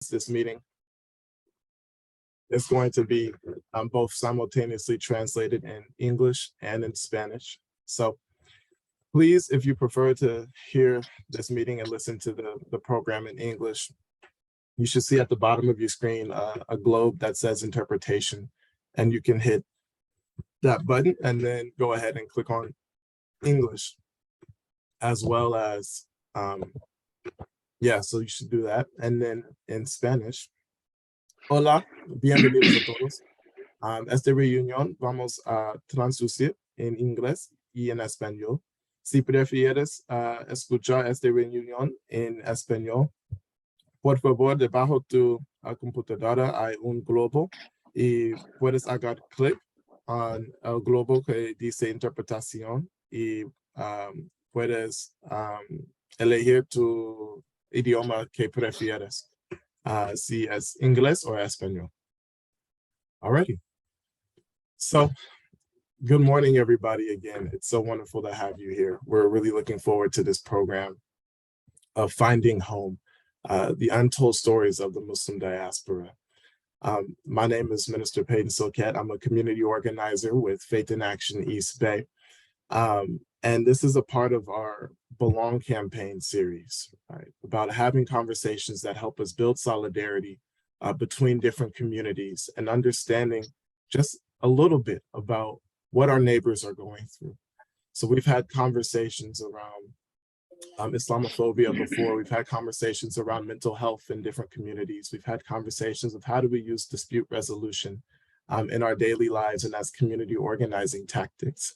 this meeting is going to be both simultaneously translated in English and in Spanish. So please, if you prefer to hear this meeting and listen to the program in English, you should see at the bottom of your screen a globe that says interpretation, and you can hit that button and then go ahead and click on English, as well as, so you should do that. And then in Spanish, hola, bienvenidos a todos. Esta reunión vamos a traducir en inglés y en español. Si prefieres escuchar esta reunión en español, por favor, debajo de tu computadora hay un globo y puedes hacer clic en el globo que dice interpretación y puedes elegir tu idioma que prefieres, si es inglés o español. Alrighty. So, good morning, everybody, again. It's so wonderful to have you here. We're really looking forward to this program of Finding Home, the untold stories of the Muslim diaspora. My name is Minister Peyton Silket. I'm a community organizer with Faith in Action East Bay. And this is a part of our Belong campaign series, right? About having conversations that help us build solidarity between different communities and understanding just a little bit about what our neighbors are going through. So we've had conversations around Islamophobia before. We've had conversations around mental health in different communities. We've had conversations of how do we use dispute resolution in our daily lives and as community organizing tactics.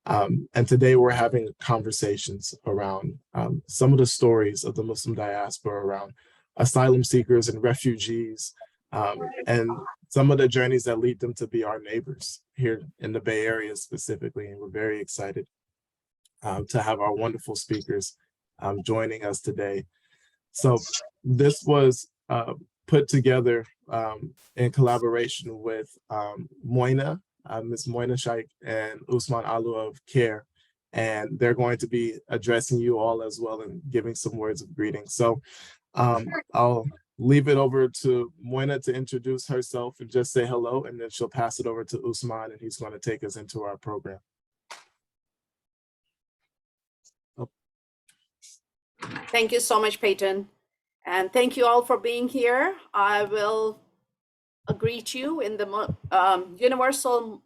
And today we're having conversations around some of the stories of the Muslim diaspora around asylum seekers and refugees, and some of the journeys that lead them to be our neighbors here in the Bay Area specifically. And we're very excited to have our wonderful speakers joining us today. So this was put together in collaboration with Moina, Ms. Moina Shaikh and Usman Alu of CARE, and they're going to be addressing you all as well and giving some words of greeting. So I'll leave it over to Moina to introduce herself and just say hello, and then she'll pass it over to Usman, and he's going to take us into our program. Thank you so much, Peyton. And thank you all for being here. I will greet you in the universal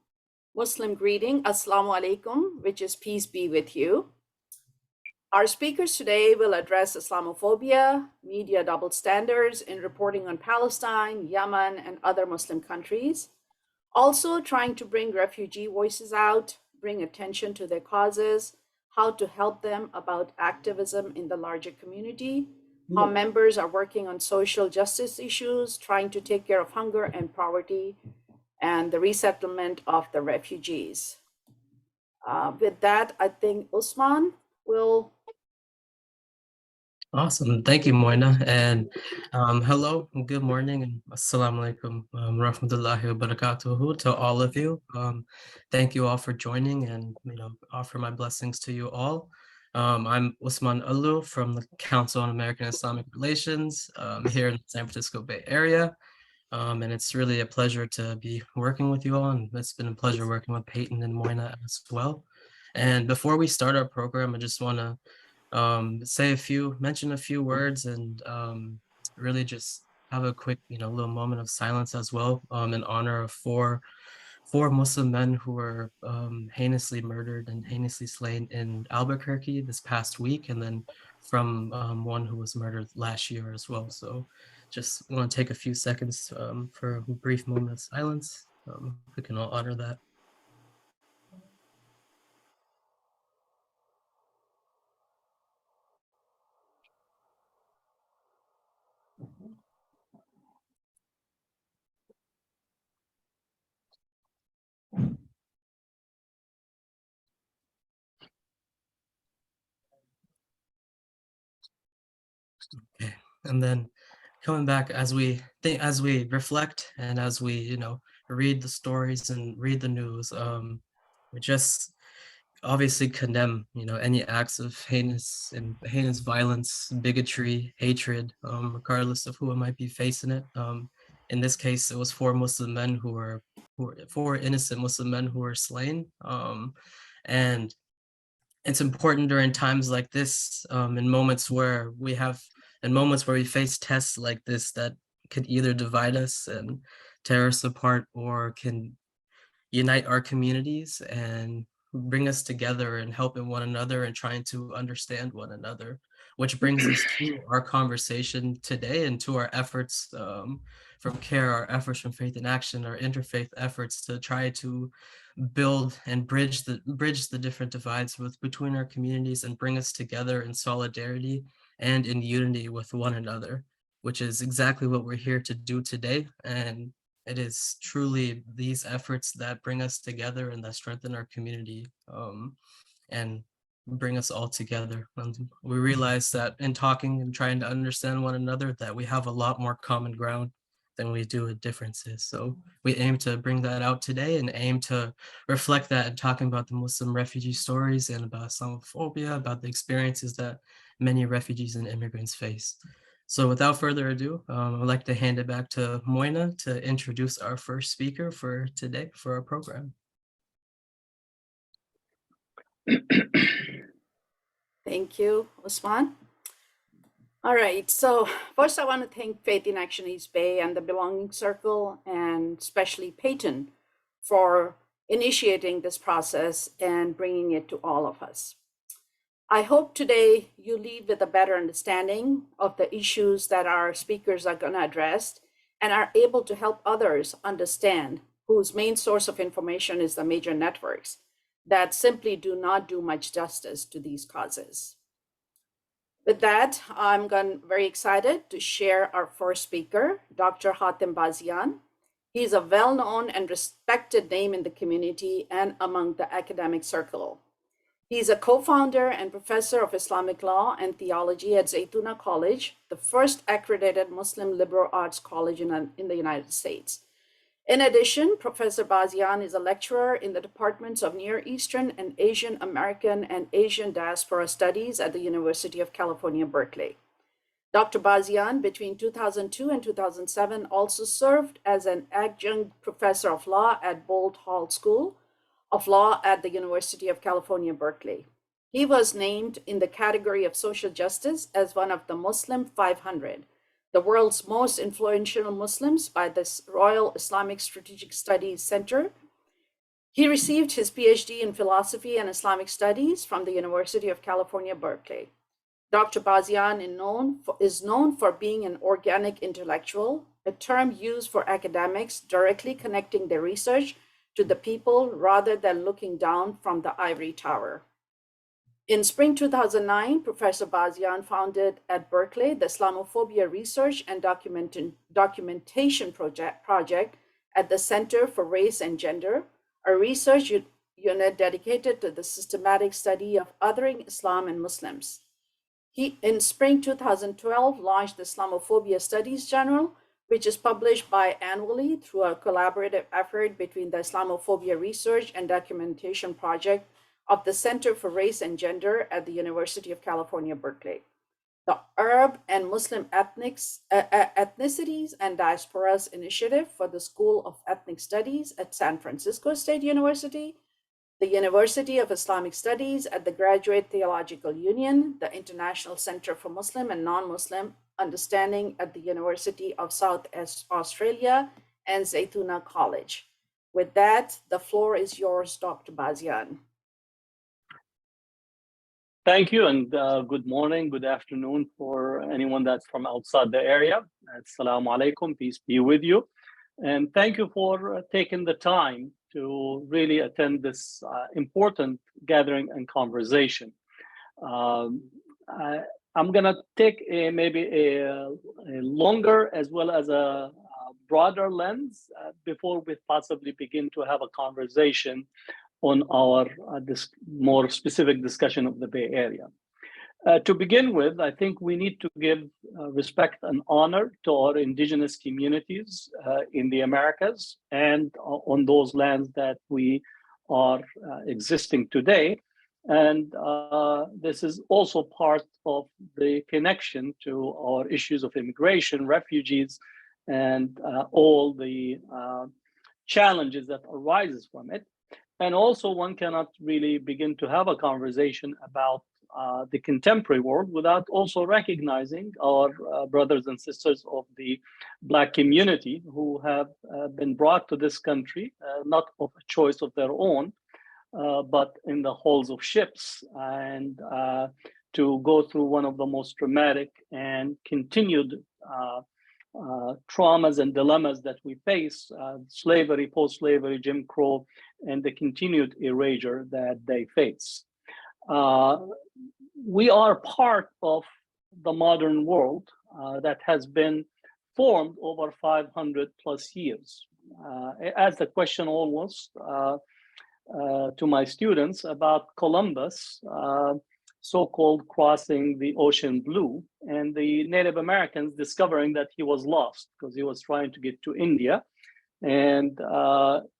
Muslim greeting, Assalamu alaikum, which is peace be with you. Our speakers today will address Islamophobia, media double standards in reporting on Palestine, Yemen, and other Muslim countries. Also trying to bring refugee voices out, bring attention to their causes, how to help them about activism in the larger community, how members are working on social justice issues, trying to take care of hunger and poverty, and the resettlement of the refugees. With that, I think Usman will. Awesome. Thank you, Moina. And hello, good morning, and assalamu alaikum rahmatullahi wa barakatuhu to all of you. Thank you all for joining, and offer my blessings to you all. I'm Usman Alu from the Council on American Islamic Relations here in the San Francisco Bay Area. And it's really a pleasure to be working with you all, and it's been a pleasure working with Peyton and Moina as well. And before we start our program, I just want to mention a few words, and really just have a quick, little moment of silence as well, in honor of four Muslim men who were heinously murdered and heinously slain in Elbakri this past week, and then from one who was murdered last year as well. So just want to take a few seconds for a brief moment of silence. We can all honor that. Okay, and then coming back as we reflect and as we read the stories and read the news, we just obviously condemn, any acts of heinous violence, bigotry, hatred, regardless of who might be facing it. In this case, it was four Muslim men who were four innocent Muslim men who were slain. And it's important during times like this, in moments where we face tests like this that could either divide us and tear us apart, or can unite our communities and bring us together and helping one another and trying to understand one another, which brings us to our conversation today and to our efforts from CARE, our efforts from Faith in Action, our interfaith efforts to try to build and bridge the different divides between our communities and bring us together in solidarity and in unity with one another, which is exactly what we're here to do today. And it is truly these efforts that bring us together and that strengthen our community, and bring us all together. And we realize that in talking and trying to understand one another, that we have a lot more common ground than we do with differences. So we aim to bring that out today and aim to reflect that in talking about the Muslim refugee stories and about Islamophobia, about the experiences that many refugees and immigrants face. So without further ado, I'd like to hand it back to Moina to introduce our first speaker for today for our program. Thank you, Usman. All right, so first I want to thank Faith in Action East Bay and the Belonging Circle, and especially Peyton, for initiating this process and bringing it to all of us. I hope today you leave with a better understanding of the issues that our speakers are going to address and are able to help others understand, whose main source of information is the major networks that simply do not do much justice to these causes. With that, I'm very excited to share our first speaker, Dr. Hatem Bazian. He's a well-known and respected name in the community and among the academic circle. He's a co-founder and professor of Islamic law and theology at Zaytuna College, the first accredited Muslim liberal arts college in the United States. In addition, Professor Bazian is a lecturer in the departments of Near Eastern and Asian American and Asian Diaspora Studies at the University of California, Berkeley. Dr. Bazian, between 2002 and 2007, also served as an adjunct professor of law at Boalt Hall School of Law at the University of California, Berkeley. He was named in the category of social justice as one of the Muslim 500, the world's most influential Muslims, by the Royal Islamic Strategic Studies Center. He received his PhD in philosophy and Islamic studies from the University of California, Berkeley. Dr. Bazian is known for being an organic intellectual, a term used for academics directly connecting their research to the people rather than looking down from the ivory tower. In spring 2009, Professor Bazian founded at Berkeley the Islamophobia Research and Documentation Project at the Center for Race and Gender, a research unit dedicated to the systematic study of othering Islam and Muslims. He, in spring 2012, launched the Islamophobia Studies Journal, which is published biannually through a collaborative effort between the Islamophobia Research and Documentation Project of the Center for Race and Gender at the University of California, Berkeley. The Arab and Muslim Ethnicities and Diasporas Initiative for the School of Ethnic Studies at San Francisco State University, the University of Islamic Studies at the Graduate Theological Union, the International Center for Muslim and Non-Muslim Understanding at the University of South Australia, and Zaytuna College. With that, the floor is yours, Dr. Bazian. Thank you, and good morning, good afternoon for anyone that's from outside the area. Assalamu alaikum, peace be with you. And thank you for taking the time to really attend this important gathering and conversation. I'm gonna take maybe a longer as well as a broader lens before we possibly begin to have a conversation on our this more specific discussion of the Bay Area. To begin with, I think we need to give respect and honor to our indigenous communities in the Americas and on those lands that we are existing today, And this is also part of the connection to our issues of immigration, refugees, and all the challenges that arises from it. And also, one cannot really begin to have a conversation about the contemporary world without also recognizing our brothers and sisters of the Black community who have been brought to this country, not of a choice of their own, but in the hulls of ships, and to go through one of the most dramatic and continued traumas and dilemmas that we face, slavery, post-slavery, Jim Crow, and the continued erasure that they face. We are part of the modern world that has been formed over 500 plus years. As the question almost to my students about Columbus, so-called crossing the ocean blue, and the Native Americans discovering that he was lost because he was trying to get to India. And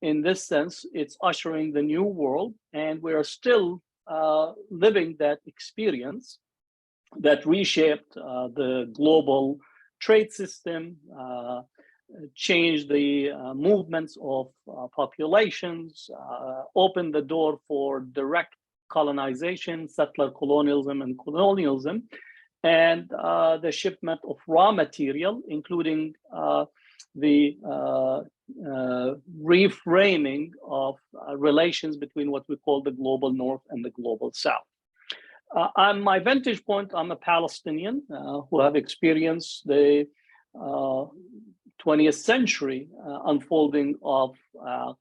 in this sense, it's ushering the new world, and we are still living that experience that reshaped the global trade system, changed the movements of populations, opened the door for direct colonization, settler colonialism, and colonialism, and the shipment of raw material, including the reframing of relations between what we call the global North and the global South. On my vantage point, I'm a Palestinian who have experienced the 20th century unfolding of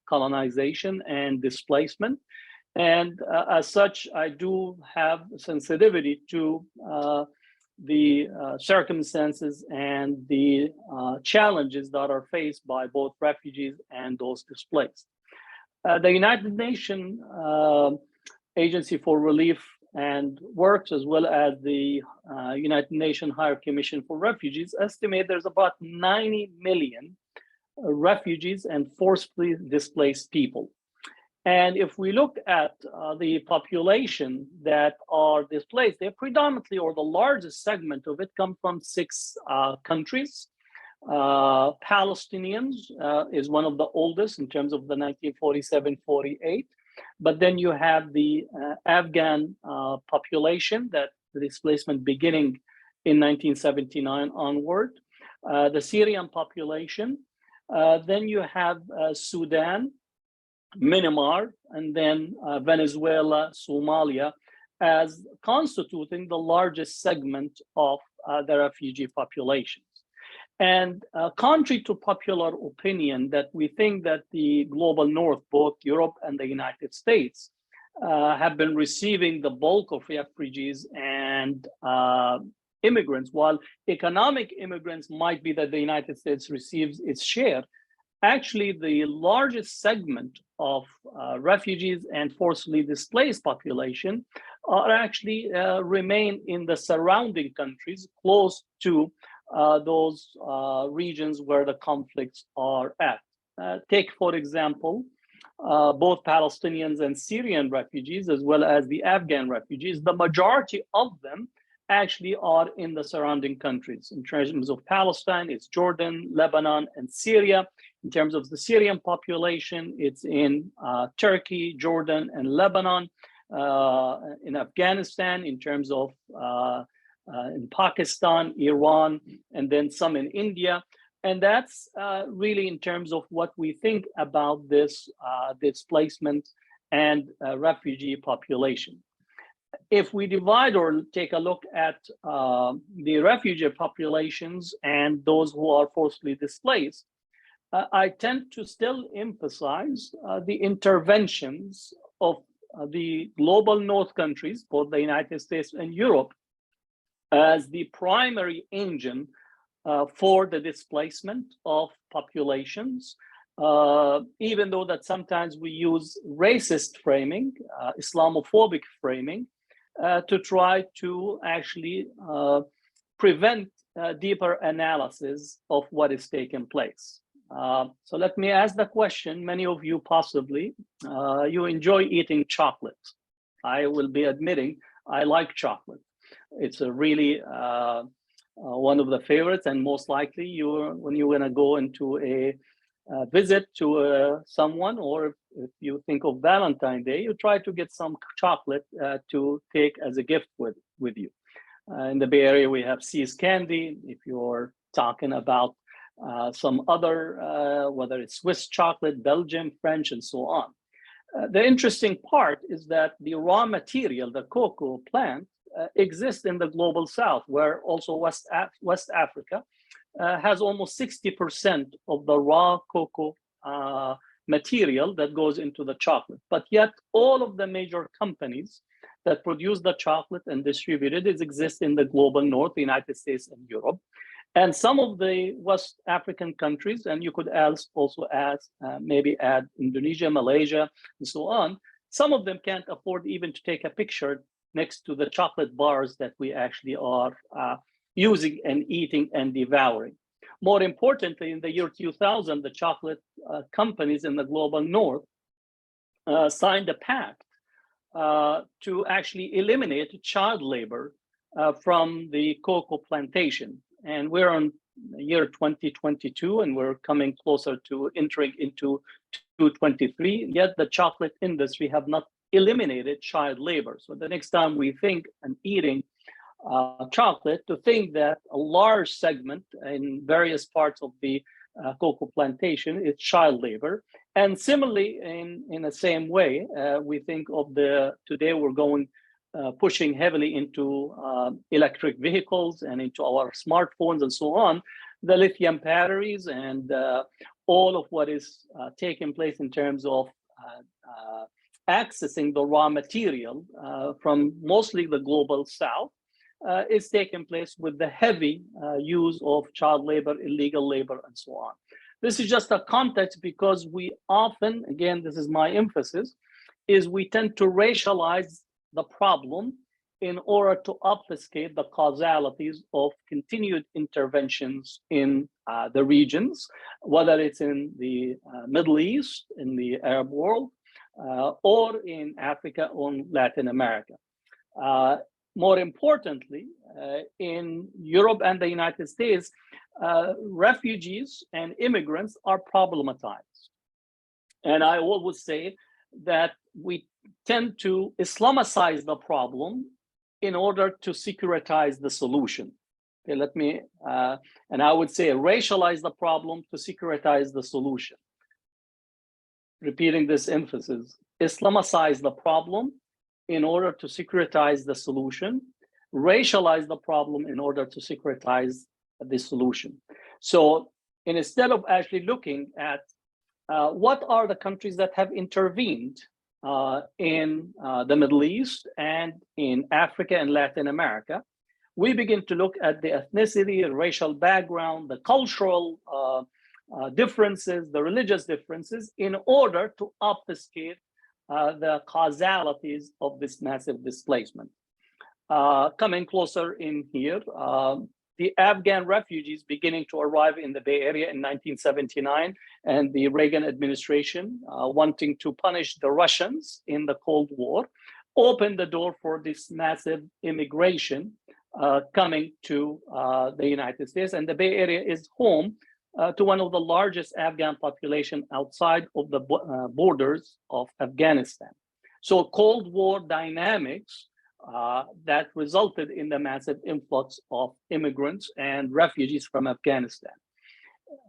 colonization and displacement. And as such, I do have sensitivity to the circumstances and the challenges that are faced by both refugees and those displaced. The United Nations Agency for Relief and Works, as well as the United Nations Higher Commission for Refugees, estimate there's about 90 million refugees and forcibly displaced people. And if we look at the population that are displaced, they're predominantly, or the largest segment of it, come from 6 countries. Palestinians is one of the oldest in terms of the 1947-48. But then you have the Afghan population, that the displacement beginning in 1979 onward, the Syrian population, then you have Sudan, Myanmar, and then Venezuela, Somalia, as constituting the largest segment of the refugee populations. And contrary to popular opinion that we think that the global North, both Europe and the United States, have been receiving the bulk of refugees and immigrants, while economic immigrants might be that the United States receives its share, actually the largest segment of refugees and forcibly displaced population are actually remain in the surrounding countries close to those regions where the conflicts are at. Take, for example, both Palestinians and Syrian refugees, as well as the Afghan refugees. The majority of them actually are in the surrounding countries. In terms of Palestine, it's Jordan, Lebanon, and Syria. In terms of the Syrian population, it's in Turkey, Jordan, and Lebanon. In Afghanistan, in terms of in Pakistan, Iran, and then some in India. And that's really in terms of what we think about this displacement and refugee population. If we divide or take a look at the refugee populations and those who are forcibly displaced, I tend to still emphasize the interventions of the global North countries, both the United States and Europe, as the primary engine for the displacement of populations, even though that sometimes we use racist framing, Islamophobic framing, to try to actually prevent deeper analysis of what is taking place. So let me ask the question, many of you possibly, you enjoy eating chocolate. I will be admitting I like chocolate. It's a really one of the favorites, and most likely when you're going to go into a visit to someone, or if you think of Valentine's Day, you try to get some chocolate to take as a gift with you. In the Bay Area, we have See's Candy. If you're talking about some other, whether it's Swiss chocolate, Belgian, French, and so on. The interesting part is that the raw material, the cocoa plant, exists in the global south, where also West Africa has almost 60% of the raw cocoa material that goes into the chocolate. But yet all of the major companies that produce the chocolate and distribute it exist in the global north, the United States and Europe. And some of the West African countries, and you could also maybe add Indonesia, Malaysia, and so on, some of them can't afford even to take a picture next to the chocolate bars that we actually are using and eating and devouring. More importantly, in the year 2000, the chocolate companies in the global north signed a pact to actually eliminate child labor from the cocoa plantation. And we're on the year 2022, and we're coming closer to entering into 2023, yet the chocolate industry have not eliminated child labor. So the next time we think and eating chocolate, to think that a large segment in various parts of the cocoa plantation is child labor. And similarly, in the same way, we think of today we're going pushing heavily into electric vehicles and into our smartphones and so on, the lithium batteries and all of what is taking place in terms of accessing the raw material from mostly the global south is taking place with the heavy use of child labor, illegal labor, and so on. This is just a context because we often, again, this is my emphasis, is we tend to racialize the problem in order to obfuscate the causalities of continued interventions in the regions, whether it's in the Middle East, in the Arab world, or in Africa or Latin America. More importantly, in Europe and the United States, refugees and immigrants are problematized. And I always say that we tend to Islamicize the problem in order to securitize the solution. Okay, and I would say racialize the problem to securitize the solution. Repeating this emphasis, Islamicize the problem in order to securitize the solution, racialize the problem in order to securitize the solution. So instead of actually looking at what are the countries that have intervened in the Middle East and in Africa and Latin America, we begin to look at the ethnicity, the racial background, the cultural differences, the religious differences, in order to obfuscate the causalities of this massive displacement. Coming closer in here, the Afghan refugees beginning to arrive in the Bay Area in 1979, and the Reagan administration wanting to punish the Russians in the Cold War, opened the door for this massive immigration coming to the United States. And the Bay Area is home to one of the largest Afghan population outside of the borders of Afghanistan. So Cold War dynamics that resulted in the massive influx of immigrants and refugees from Afghanistan.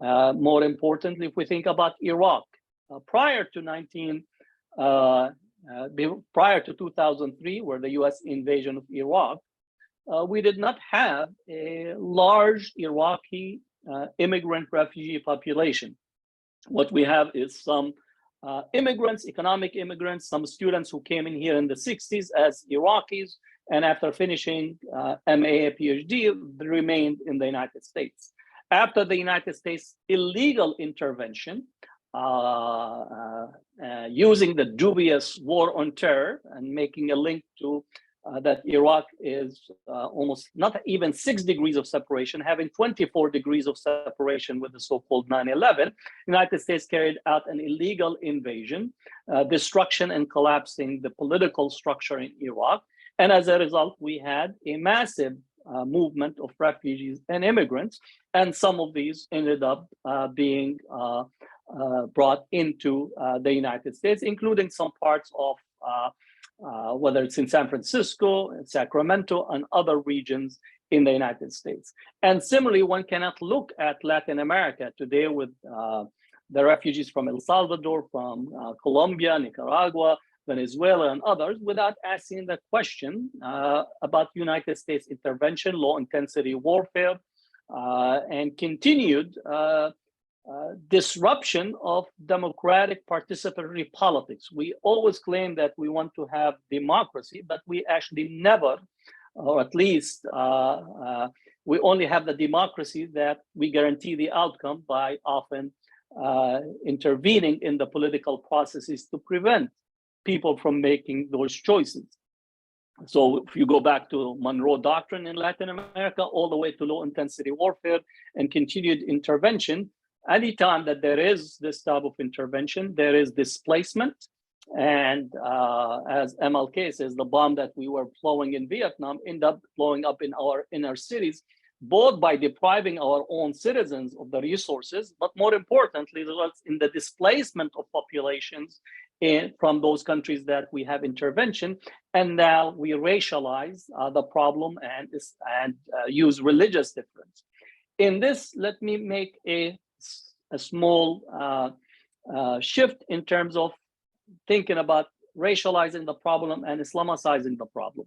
More importantly, if we think about Iraq, prior to 2003, where the US invasion of Iraq, we did not have a large Iraqi immigrant refugee population. What we have is some immigrants, economic immigrants, some students who came in here in the 60s as Iraqis, and after finishing MA, PhD, they remained in the United States. After the United States illegal intervention, using the dubious war on terror and making a link to that Iraq is almost not even 6 degrees of separation, having 24 degrees of separation with the so-called 9/11. United States carried out an illegal invasion, destruction and collapsing the political structure in Iraq. And as a result, we had a massive movement of refugees and immigrants. And some of these ended up being brought into the United States, including some parts of whether it's in San Francisco, in Sacramento, and other regions in the United States. And similarly, one cannot look at Latin America today with the refugees from El Salvador, from Colombia, Nicaragua, Venezuela, and others without asking the question about United States intervention, low-intensity warfare, and continued disruption of democratic participatory politics. We always claim that we want to have democracy, but we actually never, or at least we only have the democracy that we guarantee the outcome by often intervening in the political processes to prevent people from making those choices. So if you go back to Monroe Doctrine in Latin America, all the way to low-intensity warfare and continued intervention, anytime that there is this type of intervention, there is displacement. And as MLK says, the bomb that we were blowing in Vietnam ended up blowing up in our inner cities, both by depriving our own citizens of the resources, but more importantly, results in the displacement of populations from those countries that we have intervention. And now we racialize the problem and use religious difference. In this, let me make a small shift in terms of thinking about racializing the problem and Islamicizing the problem.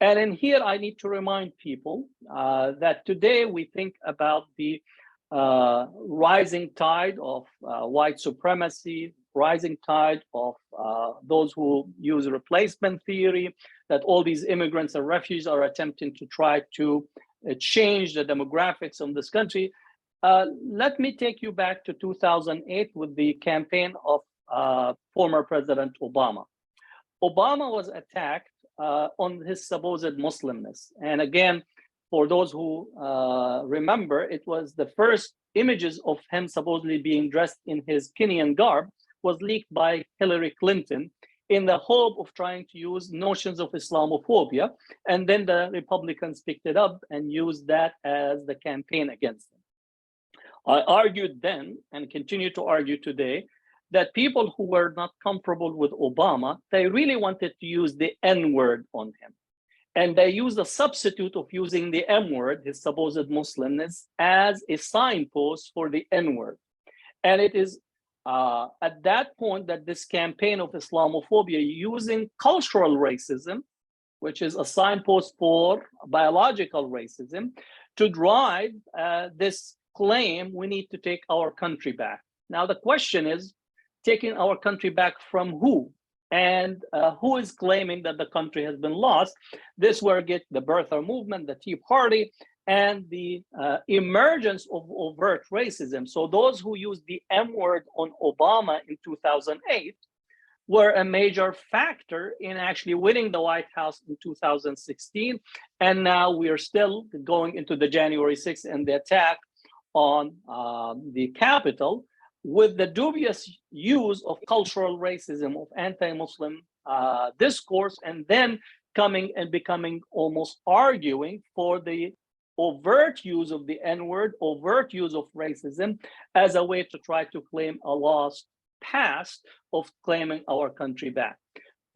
And in here, I need to remind people that today we think about the rising tide of white supremacy, rising tide of those who use replacement theory, that all these immigrants and refugees are attempting to try to change the demographics of this country. Let me take you back to 2008 with the campaign of former President Obama. Obama was attacked on his supposed Muslimness. And again, for those who remember, it was the first images of him supposedly being dressed in his Kenyan garb was leaked by Hillary Clinton in the hope of trying to use notions of Islamophobia. And then the Republicans picked it up and used that as the campaign against him. I argued then and continue to argue today that people who were not comfortable with Obama, they really wanted to use the N-word on him. And they used a substitute of using the M-word, his supposed Muslimness, as a signpost for the N-word. And it is at that point that this campaign of Islamophobia using cultural racism, which is a signpost for biological racism, to drive this claim we need to take our country back. Now, the question is, taking our country back from who? And who is claiming that the country has been lost? This where get the birther movement, the Tea Party, and the emergence of overt racism. So those who used the M-word on Obama in 2008 were a major factor in actually winning the White House in 2016. And now we are still going into the January 6th and the attack on the Capitol, with the dubious use of cultural racism, of anti-Muslim discourse, and then coming and becoming almost arguing for the overt use of the N-word, overt use of racism as a way to try to claim a lost past of claiming our country back.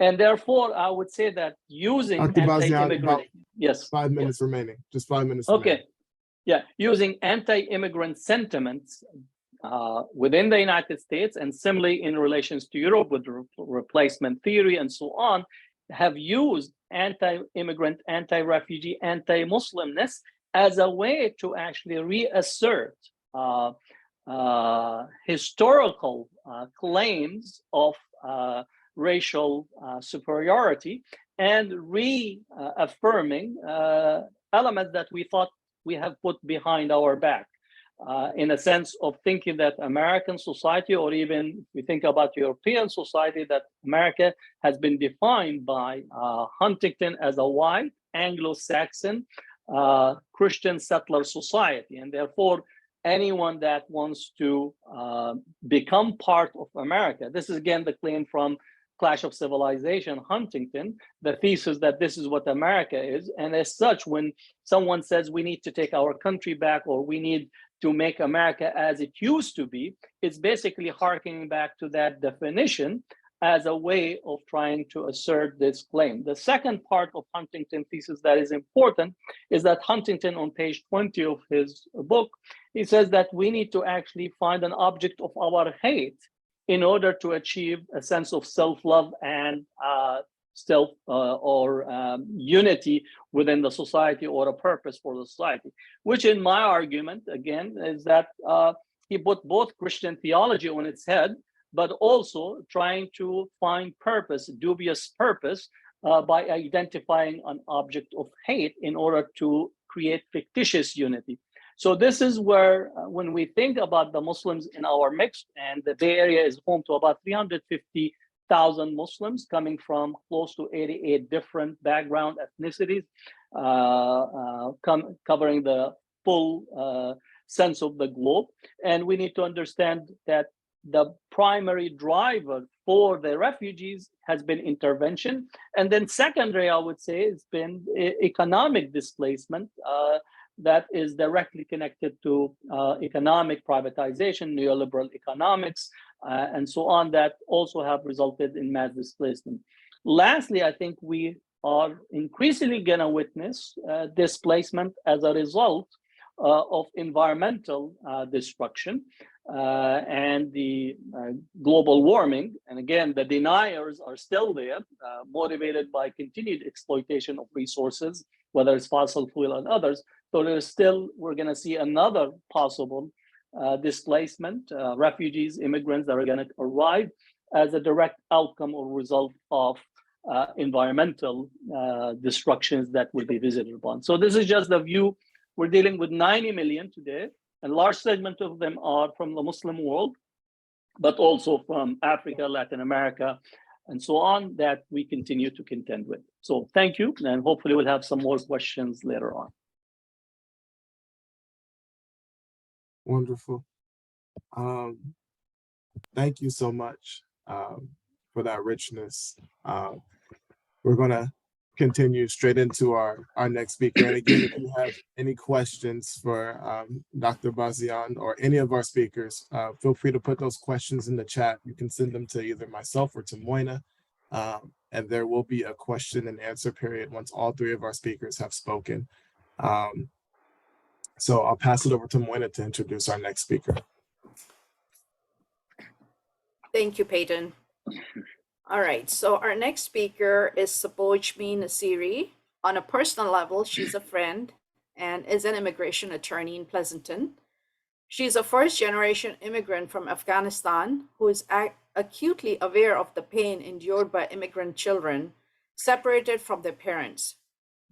And therefore, I would say that using anti-immigrant, yes, 5 minutes remaining, just 5 minutes. Okay, remaining. Yeah, using anti-immigrant sentiments within the United States, and similarly in relations to Europe with replacement theory and so on, have used anti-immigrant, anti-refugee, anti-Muslimness as a way to actually reassert historical claims of racial superiority and reaffirming elements that we thought we have put behind our back. in a sense of thinking that American society, or even if we think about European society, that America has been defined by Huntington as a white Anglo-Saxon Christian settler society, and therefore anyone that wants to become part of America. This is again the claim from Clash of Civilization, Huntington, the thesis that this is what America is. And as such, when someone says we need to take our country back, or we need to make America as it used to be, it's basically harkening back to that definition as a way of trying to assert this claim. The second part of Huntington thesis that is important is that Huntington, on page 20 of his book, he says that we need to actually find an object of our hate in order to achieve a sense of self-love and unity within the society, or a purpose for the society, which in my argument, again, is that he put both Christian theology on its head, but also trying to find purpose, dubious purpose, by identifying an object of hate in order to create fictitious unity. So this is where, when we think about the Muslims in our mix, and the Bay Area is home to about 350,000 Muslims coming from close to 88 different background ethnicities, covering the full sense of the globe. And we need to understand that the primary driver for the refugees has been intervention. And then secondary, I would say, it's been economic displacement that is directly connected to economic privatization, neoliberal economics, and so on, that also have resulted in mass displacement. Lastly, I think we are increasingly going to witness displacement as a result of environmental destruction and the global warming. And again, the deniers are still there, motivated by continued exploitation of resources, whether it's fossil fuel and others. So there's still, we're going to see another possible displacement, refugees, immigrants that are going to arrive as a direct outcome or result of environmental destructions that will be visited upon. So this is just the view. We're dealing with 90 million today, and a large segment of them are from the Muslim world, but also from Africa, Latin America, and so on, that we continue to contend with. So thank you, and hopefully we'll have some more questions later on. Wonderful. Thank you so much for that richness. We're going to continue straight into our next speaker. And again, if you have any questions for Dr. Bazian or any of our speakers, feel free to put those questions in the chat. You can send them to either myself or to Moina, and there will be a question and answer period once all three of our speakers have spoken. So I'll pass it over to Moina to introduce our next speaker. Thank you, Peyton. All right, so our next speaker is Spojmie Nasiri. On a personal level, she's a friend and is an immigration attorney in Pleasanton. She's a first-generation immigrant from Afghanistan who is acutely aware of the pain endured by immigrant children separated from their parents.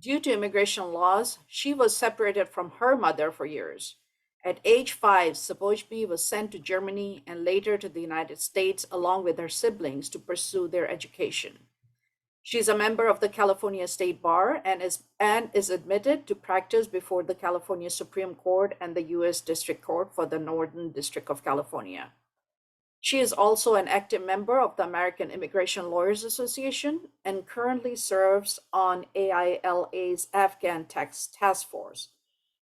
Due to immigration laws, she was separated from her mother for years. At age 5, Spojmie was sent to Germany and later to the United States along with her siblings to pursue their education. She's a member of the California State Bar and is admitted to practice before the California Supreme Court and the U.S. District Court for the Northern District of California. She is also an active member of the American Immigration Lawyers Association and currently serves on AILA's Afghan Task Force.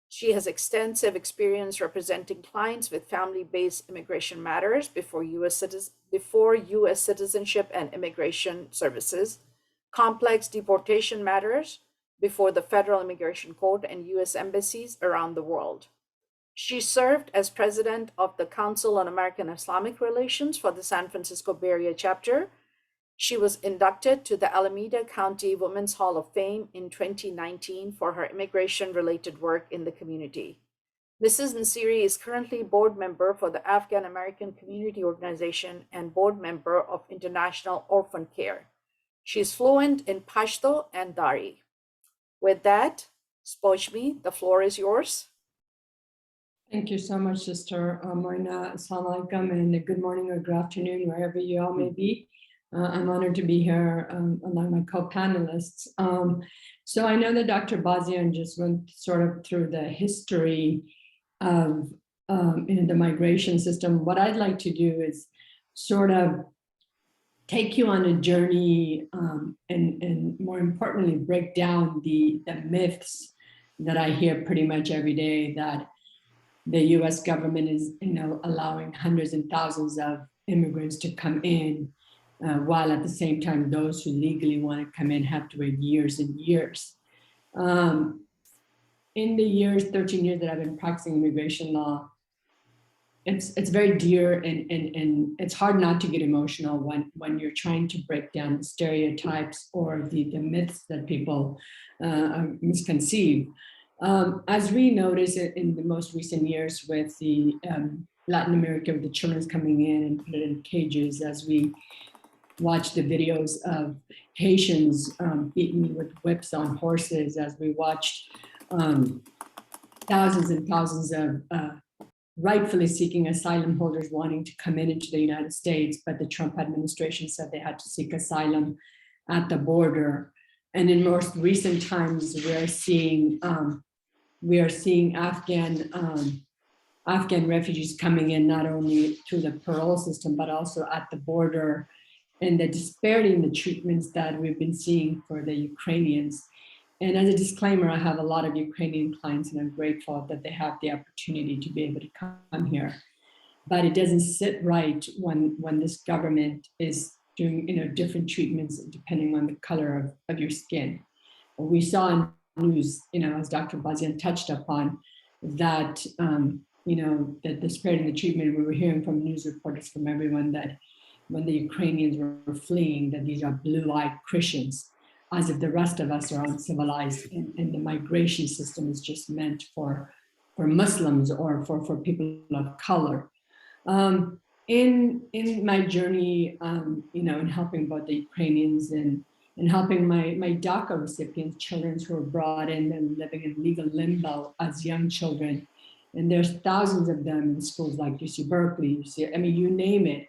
She has extensive experience representing clients with family-based immigration matters before U.S. Citizenship and Immigration Services, complex deportation matters before the Federal Immigration Court and U.S. embassies around the world. She served as president of the Council on American Islamic Relations for the San Francisco Bay Area chapter. She was inducted to the Alameda County Women's Hall of Fame in 2019 for her immigration-related work in the community. Mrs. Nasiri is currently board member for the Afghan American Community Organization and board member of International Orphan Care. She's fluent in Pashto and Dari. With that, Spojmie, the floor is yours. Thank you so much, Sister Moina. Assalamu alaikum, and good morning or good afternoon, wherever you all may be. I'm honored to be here among my co-panelists. So I know that Dr. Bazian just went sort of through the history of the migration system. What I'd like to do is sort of take you on a journey and more importantly, break down the myths that I hear pretty much every day, that the US government is allowing hundreds and thousands of immigrants to come in, while at the same time those who legally want to come in have to wait years and years. In the 13 years that I've been practicing immigration law, it's very dear and it's hard not to get emotional when you're trying to break down the stereotypes or the myths that people misconceive. As we notice in the most recent years with the Latin America, with the children coming in and put it in cages, as we watch the videos of Haitians beaten with whips on horses, as we watched thousands and thousands of rightfully seeking asylum holders wanting to come into the United States, but the Trump administration said they had to seek asylum at the border. And in most recent times, we are seeing Afghan refugees coming in not only through the parole system, but also at the border, and the disparity in the treatments that we've been seeing for the Ukrainians. And as a disclaimer, I have a lot of Ukrainian clients, and I'm grateful that they have the opportunity to be able to come here. But it doesn't sit right when this government is doing different treatments depending on the color of your skin. We saw in news, as Dr. Bazian touched upon, that that the disparity in the treatment, we were hearing from news reporters from everyone that when the Ukrainians were fleeing, that these are blue-eyed Christians, as if the rest of us are uncivilized, and the migration system is just meant for Muslims or for people of color. In my journey, in helping both the Ukrainians and helping my DACA recipients, children who were brought in and living in legal limbo as young children, and there's thousands of them in schools like UC Berkeley, you name it.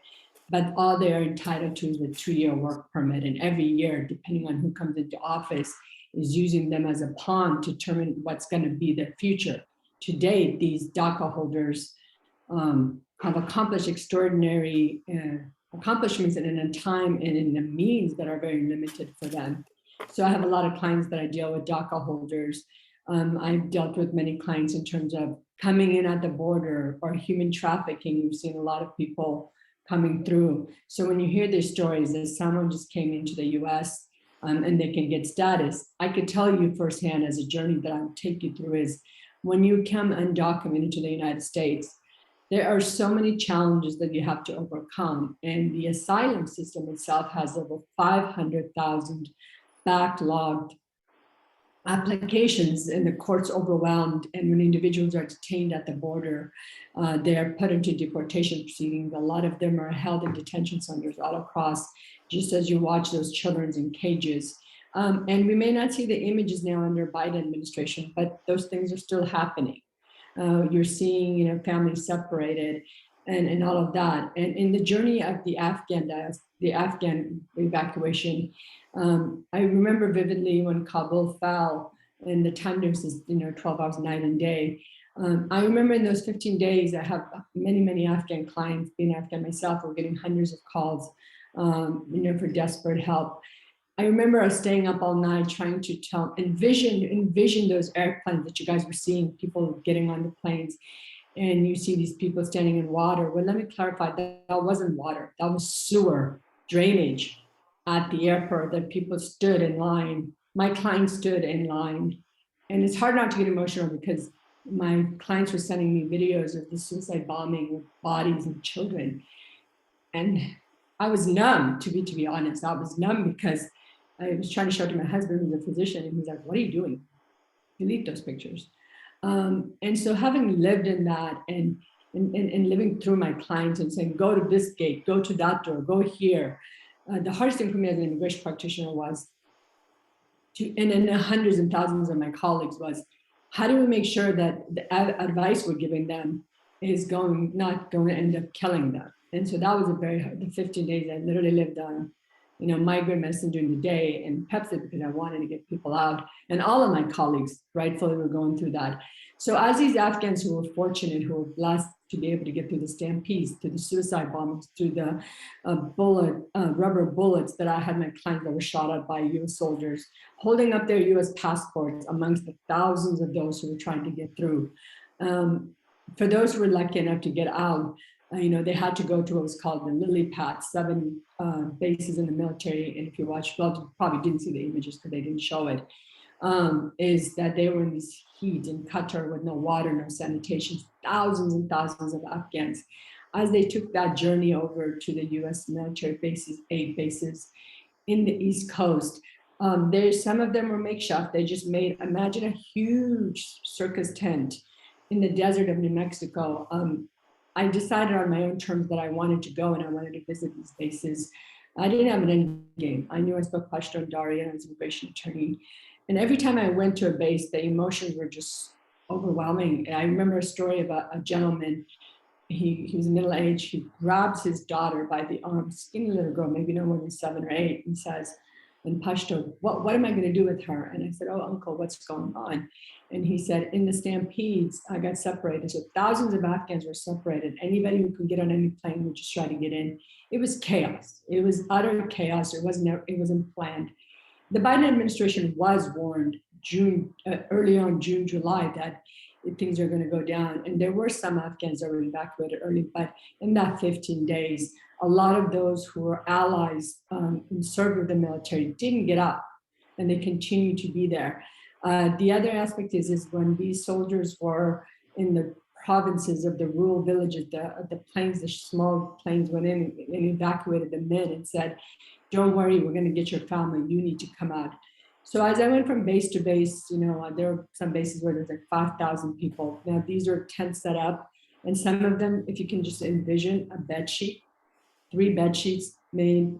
But all they are entitled to is a 2-year work permit. And every year, depending on who comes into office, is using them as a pawn to determine what's going to be their future. To date, these DACA holders have accomplished extraordinary accomplishments in a time and in the means that are very limited for them. So I have a lot of clients that I deal with, DACA holders. I've dealt with many clients in terms of coming in at the border or human trafficking. We've seen a lot of people coming through. So when you hear these stories that someone just came into the US and they can get status, I could tell you firsthand as a journey that I'll take you through is when you come undocumented to the United States, there are so many challenges that you have to overcome. And the asylum system itself has over 500,000 backlogged applications, and the court's overwhelmed. And when individuals are detained at the border, they are put into deportation proceedings. A lot of them are held in detention centers all across, just as you watch those children in cages. And we may not see the images now under Biden administration, but those things are still happening. You're seeing, families separated and all of that. And in the journey of the Afghan evacuation, I remember vividly when Kabul fell and the time difference is 12 hours night and day. I remember in those 15 days, I have many Afghan clients, being Afghan myself, we're getting hundreds of calls, for desperate help. I remember us staying up all night trying to envision those airplanes that you guys were seeing, people getting on the planes, and you see these people standing in water. Well, let me clarify, that wasn't water, that was sewer drainage at the airport, that people stood in line. My clients stood in line. And it's hard not to get emotional because my clients were sending me videos of the suicide bombing with bodies and children. And I was numb, to be honest. I was numb because I was trying to show it to my husband, who's a physician, and he's like, what are you doing? Delete those pictures. And so having lived in that and living through my clients and saying, go to this gate, go to that door, go here. The hardest thing for me as an immigration practitioner was and hundreds and thousands of my colleagues was how do we make sure that the advice we're giving them is not going to end up killing them? And so that was a very hard, the 15 days I literally lived on, migrant medicine during the day and Pepsi because I wanted to get people out. And all of my colleagues rightfully were going through that. So as these Afghans who were fortunate, who were blessed to be able to get through the stampedes, through the suicide bombings, through the rubber bullets that I had my clients that were shot at by US soldiers, holding up their US passports amongst the thousands of those who were trying to get through. For those who were lucky enough to get out, they had to go to what was called the lily pad, 7 bases in the military. And if you watch, well, you probably didn't see the images because they didn't show it, is that they were in this heat in Qatar with no water, no sanitation, thousands and thousands of Afghans. As they took that journey over to the US military bases, 8 bases in the East Coast, some of them were makeshift. They just made, imagine a huge circus tent in the desert of New Mexico. I decided on my own terms that I wanted to go and I wanted to visit these bases. I didn't have an end game. I knew I spoke Pashto and Dari and I was an immigration attorney. And every time I went to a base, the emotions were just overwhelming. And I remember a story about a gentleman. He was middle-aged. He grabs his daughter by the arm, skinny little girl, maybe no more than 7 or 8, and says, in Pashto, what am I going to do with her? And I said, oh, uncle, what's going on? And he said, in the stampedes, I got separated. So thousands of Afghans were separated. Anybody who could get on any plane would just try to get in. It was chaos. It was utter chaos. It wasn't planned. The Biden administration was warned early on June, July, that things are going to go down. And there were some Afghans that were evacuated early, but in that 15 days, a lot of those who were allies and served with the military didn't get up, and they continue to be there. The other aspect is when these soldiers were in the provinces of the rural villages, the planes, the small planes went in and evacuated the men and said, don't worry, we're going to get your family, you need to come out. So as I went from base to base, there were some bases where there's like 5,000 people. Now these are tents set up, and some of them, if you can just envision a bed sheet, 3 bed sheets made,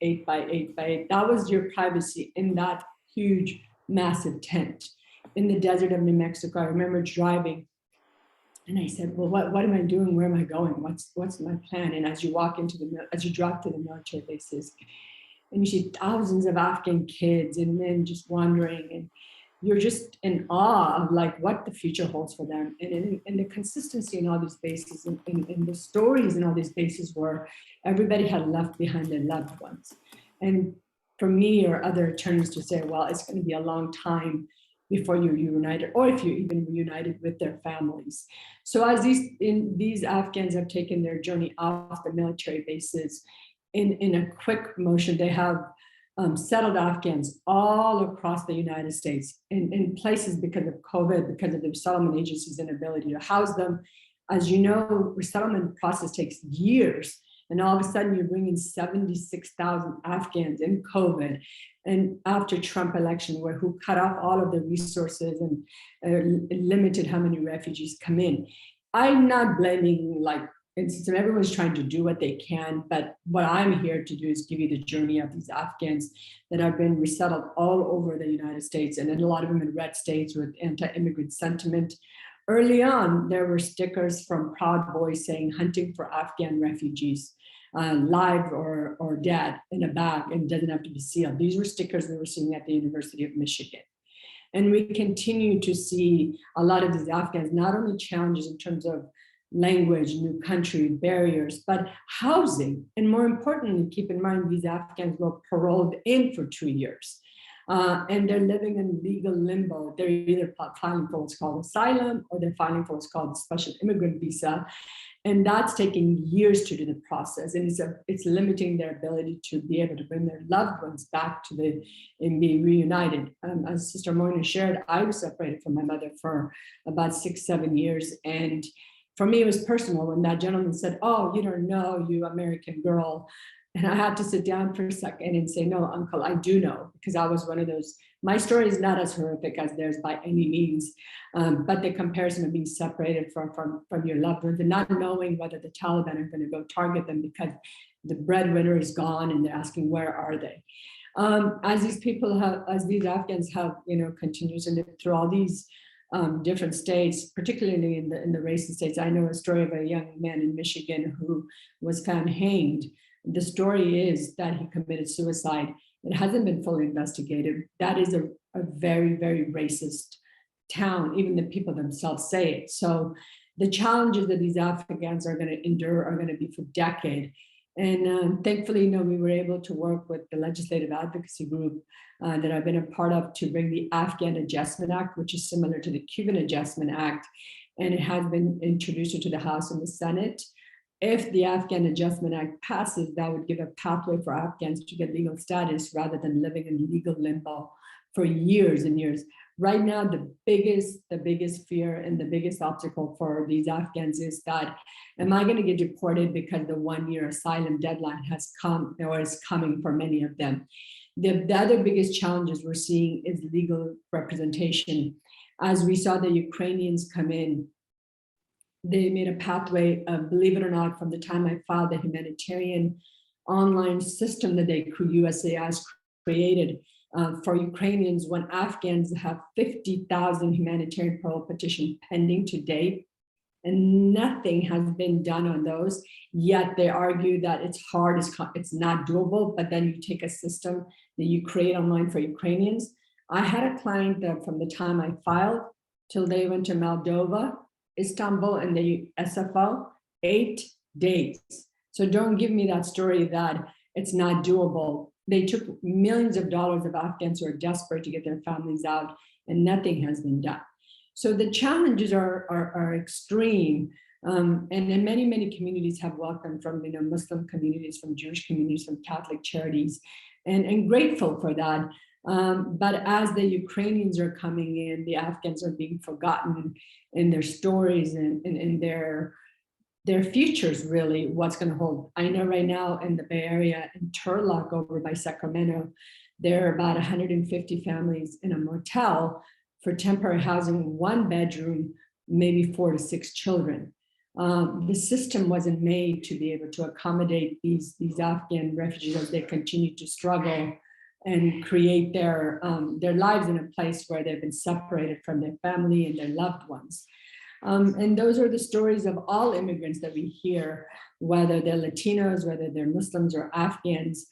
8 by 8 by 8. That was your privacy in that huge, massive tent in the desert of New Mexico. I remember driving, and I said, well, what am I doing? Where am I going? What's my plan? And as you drive to the military bases, and you see thousands of Afghan kids and men just wandering, and you're just in awe of like what the future holds for them. And the consistency in all these bases and the stories in all these bases were everybody had left behind their loved ones. And for me or other attorneys to say, well, it's going to be a long time before you're reunited, or if you're even reunited with their families. So as these Afghans have taken their journey off the military bases, in a quick motion, they have settled Afghans all across the United States in places because of COVID, because of the resettlement agency's inability to house them. As you know, resettlement process takes years. And all of a sudden you bring in 76,000 Afghans in COVID. And after Trump election, who cut off all of the resources and limited how many refugees come in. I'm not blaming so everyone's trying to do what they can, but what I'm here to do is give you the journey of these Afghans that have been resettled all over the United States, and then a lot of them in red states with anti-immigrant sentiment. Early on, there were stickers from Proud Boys saying, hunting for Afghan refugees, live or dead, in a bag, and doesn't have to be sealed. These were stickers we were seeing at the University of Michigan. And we continue to see a lot of these Afghans, not only challenges in terms of language, new country, barriers, but housing. And more importantly, keep in mind, these Afghans were paroled in for 2 years. And they're living in legal limbo. They're either filing for what's called asylum, or they're filing for what's called special immigrant visa. And that's taking years to do the process. And it's limiting their ability to be able to bring their loved ones back and be reunited. As Sister Moina shared, I was separated from my mother for about 6-7 years. And for me, it was personal when that gentleman said, oh, you don't know, you American girl. And I had to sit down for a second and say, no, uncle, I do know, because I was one of those. My story is not as horrific as theirs by any means, but the comparison of being separated from your loved ones and not knowing whether the Taliban are going to go target them because the breadwinner is gone and they're asking, where are they? As these Afghans have, continues and through all these different states, particularly in the racist states. I know a story of a young man in Michigan who was found hanged. The story is that he committed suicide. It hasn't been fully investigated. That is a very, very racist town. Even the people themselves say it. So the challenges that these Afghans are going to endure are going to be for decades. And thankfully, we were able to work with the legislative advocacy group that I've been a part of to bring the Afghan Adjustment Act, which is similar to the Cuban Adjustment Act. And it has been introduced to the House and the Senate. If the Afghan Adjustment Act passes, that would give a pathway for Afghans to get legal status rather than living in legal limbo for years and years. Right now, the biggest fear and the biggest obstacle for these Afghans is that, am I going to get deported because the 1-year asylum deadline has come or is coming for many of them? The other biggest challenges we're seeing is legal representation. As we saw the Ukrainians come in, they made a pathway, believe it or not, from the time I filed the humanitarian online system that USAID created for Ukrainians, when Afghans have 50,000 humanitarian parole petitions pending to date, and nothing has been done on those. Yet they argue that it's hard, it's not doable, but then you take a system that you create online for Ukrainians. I had a client that from the time I filed till they went to Moldova, Istanbul, and the SFO, 8 days. So don't give me that story that it's not doable. They took millions of dollars of Afghans who are desperate to get their families out, and nothing has been done. So the challenges are extreme. And then many communities have welcomed from Muslim communities, from Jewish communities, from Catholic charities, and grateful for that. But as the Ukrainians are coming in, the Afghans are being forgotten in their stories and in their futures, really, what's going to hold. I know right now in the Bay Area, in Turlock over by Sacramento, there are about 150 families in a motel for temporary housing, 1 bedroom, maybe 4 to 6 children. The system wasn't made to be able to accommodate these Afghan refugees as they continue to struggle and create their lives in a place where they've been separated from their family and their loved ones. And those are the stories of all immigrants that we hear, whether they're Latinos, whether they're Muslims or Afghans.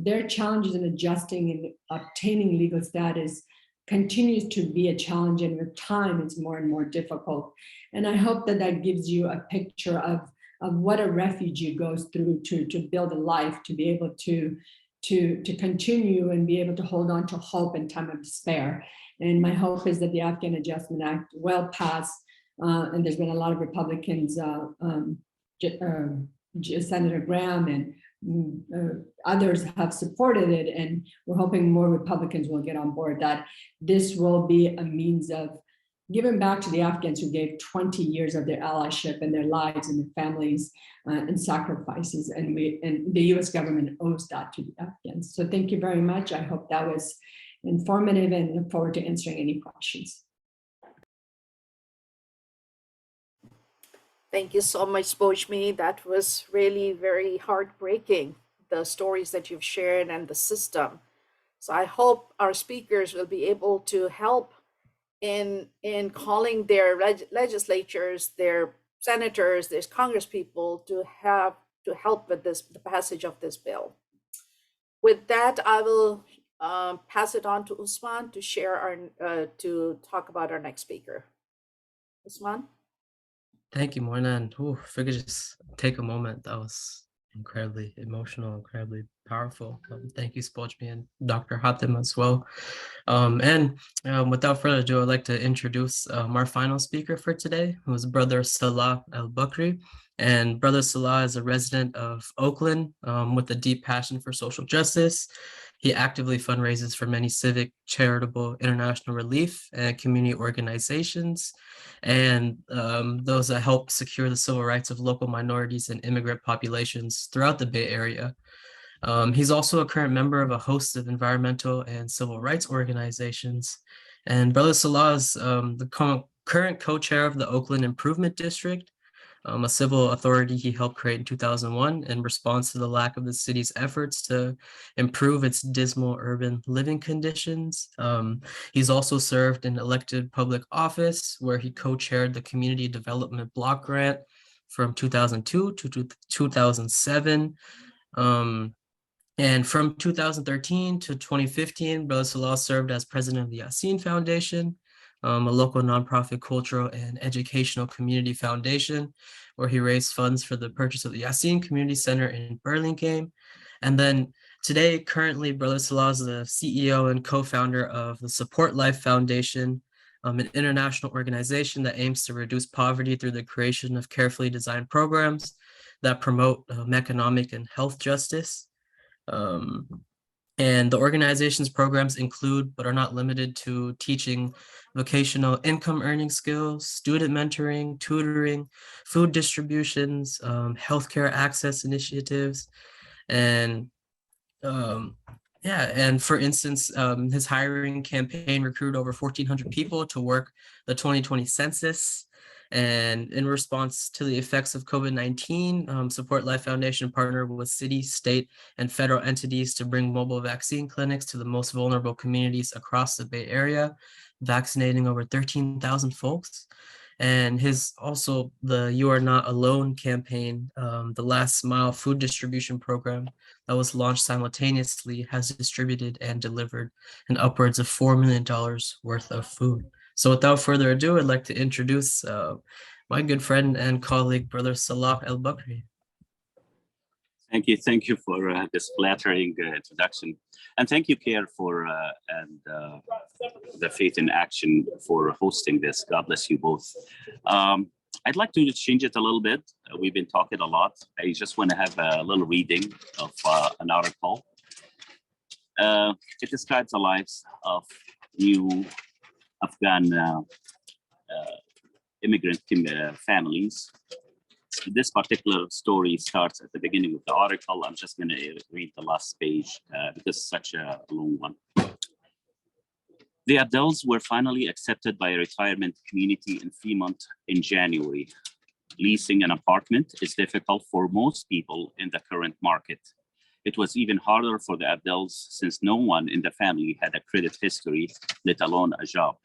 Their challenges in adjusting and obtaining legal status continues to be a challenge, and with time it's more and more difficult. And I hope that gives you a picture of what a refugee goes through to build a life, to be able to continue and be able to hold on to hope in time of despair. And my hope is that the Afghan Adjustment Act will pass, and there's been a lot of Republicans, Senator Graham and others have supported it, and we're hoping more Republicans will get on board, that this will be a means of giving back to the Afghans who gave 20 years of their allyship and their lives and their families and sacrifices, and the US government owes that to the Afghans. So thank you very much. I hope that was informative, and look forward to answering any questions. Thank you so much, Spojmie. That was really very heartbreaking, the stories that you've shared and the system. So I hope our speakers will be able to help in calling their legislatures, their senators, their congresspeople to help with the passage of this bill. With that, I will pass it on to Usman to share to talk about our next speaker. Usman. Thank you, Moina. And if we could just take a moment, that was incredibly emotional, incredibly powerful. Thank you, Spojmie, and Dr. Hatem as well. Without further ado, I'd like to introduce our final speaker for today, who is Brother Salah Elbakri. And Brother Salah is a resident of Oakland with a deep passion for social justice. He actively fundraises for many civic, charitable, international relief, and community organizations, and those that help secure the civil rights of local minorities and immigrant populations throughout the Bay Area. He's also a current member of a host of environmental and civil rights organizations. And Brother Salah is the current co-chair of the Oakland Improvement District, a civil authority he helped create in 2001 in response to the lack of the city's efforts to improve its dismal urban living conditions. He's also served in elected public office, where he co-chaired the Community Development Block Grant from 2002 to 2007. And from 2013 to 2015, Brother Salah served as president of the Yasin Foundation, a local nonprofit cultural and educational community foundation, where he raised funds for the purchase of the Yasin Community Center in Burlingame. And then today, currently, Brother Salah is the CEO and co-founder of the Support Life Foundation, an international organization that aims to reduce poverty through the creation of carefully designed programs that promote economic and health justice. And the organization's programs include, but are not limited to, teaching vocational income earning skills, student mentoring, tutoring, food distributions, healthcare access initiatives, and and for instance, his hiring campaign recruited over 1,400 people to work the 2020 census. And in response to the effects of COVID-19, Support Life Foundation partnered with city, state, and federal entities to bring mobile vaccine clinics to the most vulnerable communities across the Bay Area, vaccinating over 13,000 folks. And the You Are Not Alone campaign, the last mile food distribution program that was launched simultaneously, has distributed and delivered an upwards of $4 million worth of food. So without further ado, I'd like to introduce my good friend and colleague, Brother Salah Elbakri. Thank you for this flattering introduction, and thank you, CARE, for the Faith in Action for hosting this. God bless you both. I'd like to change it a little bit. We've been talking a lot. I just want to have a little reading of an article. It describes the lives of new Afghan immigrant families. This particular story starts at the beginning of the article. I'm just going to read the last page because it's such a long one. The Abdels were finally accepted by a retirement community in Fremont in January. Leasing an apartment is difficult for most people in the current market. It was even harder for the Abdels since no one in the family had a credit history, let alone a job.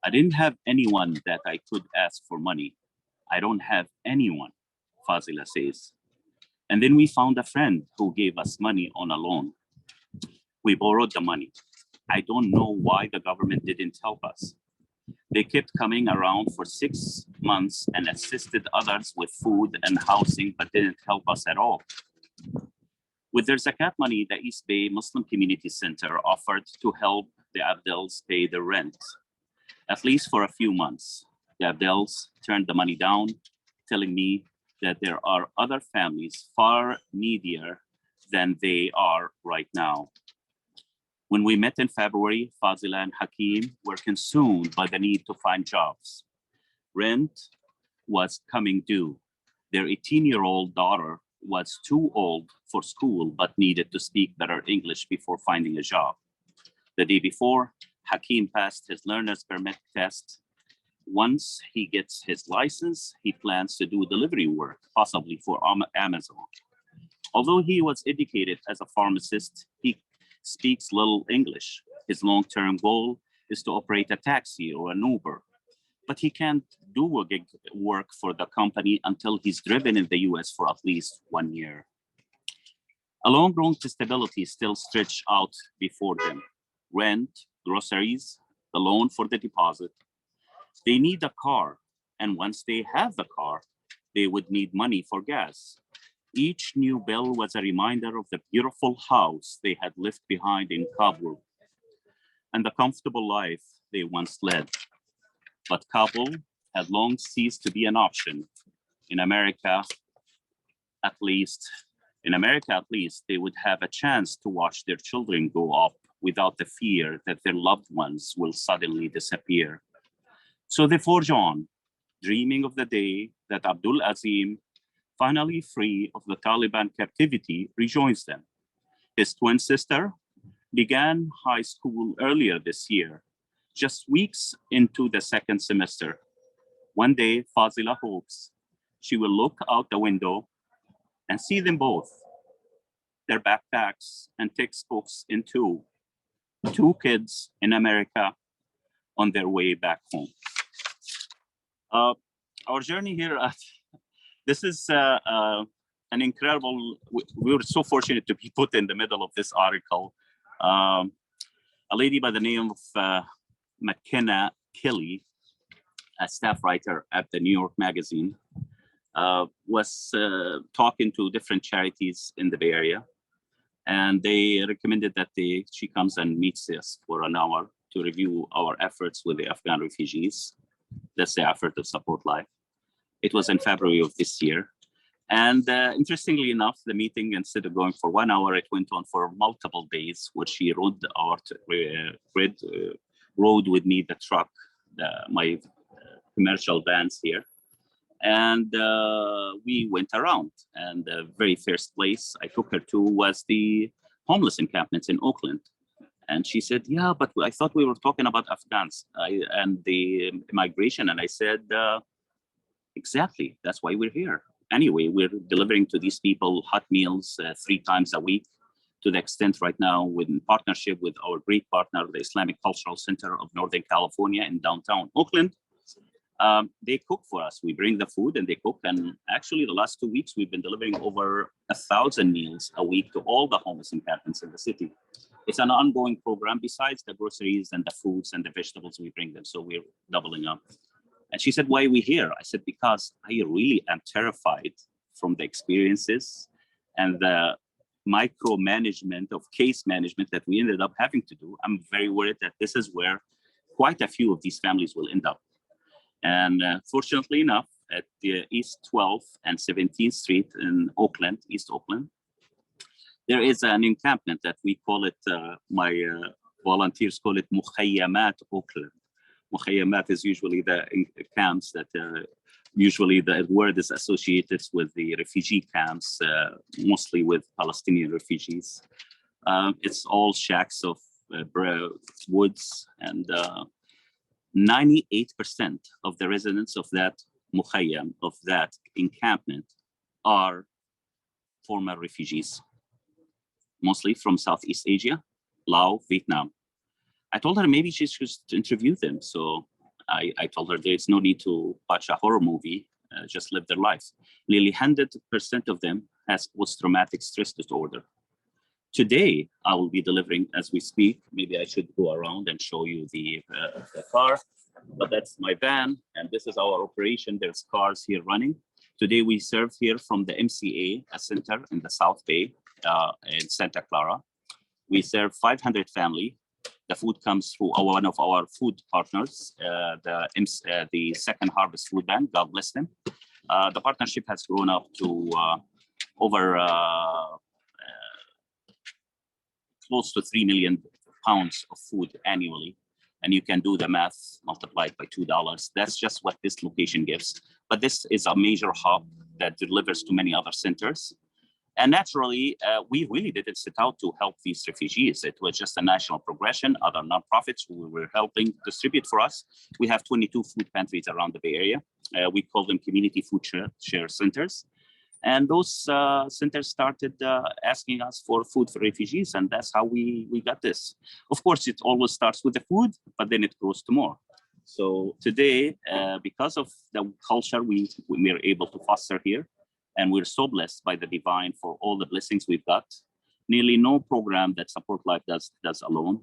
I didn't have anyone that I could ask for money. I don't have anyone, Fazila says. And then we found a friend who gave us money on a loan. We borrowed the money. I don't know why the government didn't help us. They kept coming around for 6 months and assisted others with food and housing, but didn't help us at all. With their zakat money, the East Bay Muslim Community Center offered to help the Abdels pay their rent, at least for a few months. The Abdels turned the money down, telling me that there are other families far needier than they are right now. When we met in February, Fazila and Hatem were consumed by the need to find jobs. Rent was coming due. Their 18-year-old daughter was too old for school, but needed to speak better English before finding a job. The day before, Hatem passed his learner's permit test. Once he gets his license, he plans to do delivery work, possibly for Amazon. Although he was educated as a pharmacist, he speaks little English. His long-term goal is to operate a taxi or an Uber, but he can't do a gig work for the company until he's driven in the US for at least 1 year. A long road to stability still stretched out before them. Rent, groceries, the loan for the deposit. They need a car, and once they have the car, they would need money for gas. Each new bill was a reminder of the beautiful house they had left behind in Kabul and the comfortable life they once led. But Kabul had long ceased to be an option. In America, at least, they would have a chance to watch their children grow up without the fear that their loved ones will suddenly disappear. So they forge on, dreaming of the day that Abdul Azim, finally free of the Taliban captivity, rejoins them. His twin sister began high school earlier this year, just weeks into the second semester. One day, Fazila hopes she will look out the window and see them both, their backpacks and textbooks in two kids in America on their way back home. Our journey here, this is an incredible, we were so fortunate to be put in the middle of this article. A lady by the name of Mckenna Kelly, a staff writer at the New York Magazine, was talking to different charities in the Bay Area. And they recommended that she comes and meets us for an hour to review our efforts with the Afghan refugees. That's the effort of Support Life. It was in February of this year. And interestingly enough, the meeting, instead of going for 1 hour, it went on for multiple days, where she rode with me the truck, my commercial vans here. And we went around. And the very first place I took her to was the homeless encampments in Oakland. And she said, yeah, but I thought we were talking about Afghans and the migration. And I said, exactly, that's why we're here. Anyway, we're delivering to these people hot meals 3 times a week, to the extent right now, in partnership with our great partner, the Islamic Cultural Center of Northern California in downtown Oakland. They cook for us. We bring the food and they cook. And actually, the last 2 weeks, we've been delivering over 1,000 meals a week to all the homeless encampments in the city. It's an ongoing program besides the groceries and the foods and the vegetables we bring them. So we're doubling up. And she said, why are we here? I said, because I really am terrified from the experiences and the micromanagement of case management that we ended up having to do. I'm very worried that this is where quite a few of these families will end up. And fortunately enough, at the East 12th and 17th Street in Oakland, East Oakland, there is an encampment that we call it, my volunteers call it Mukhayyamat Oakland. Mukhayyamat is usually the camps that usually the word is associated with the refugee camps, mostly with Palestinian refugees. It's all shacks of woods, and 98% of the residents of that mukhayyam, of that encampment, are former refugees, mostly from Southeast Asia, Laos, Vietnam. I told her maybe she should interview them. So I told her there's no need to watch a horror movie, just live their lives. Nearly 100% of them has post-traumatic stress disorder. Today, I will be delivering as we speak. Maybe I should go around and show you the car, but that's my van, and this is our operation. There's cars here running. Today, we serve here from the MCA, a center in the South Bay in Santa Clara. We serve 500 families. The food comes through one of our food partners, the Second Harvest Food Bank. God bless them. The partnership has grown up to over close to 3 million pounds of food annually. And you can do the math multiplied by $2. That's just what this location gives. But this is a major hub that delivers to many other centers. And naturally, we really didn't set out to help these refugees. It was just a national progression. Other nonprofits who were helping distribute for us. We have 22 food pantries around the Bay Area. We call them community food share centers. And those centers started asking us for food for refugees. And that's how we got this. Of course, it always starts with the food, but then it grows to more. So today, because of the culture we are able to foster here, and we're so blessed by the divine for all the blessings we've got. Nearly no program that Support Life does alone.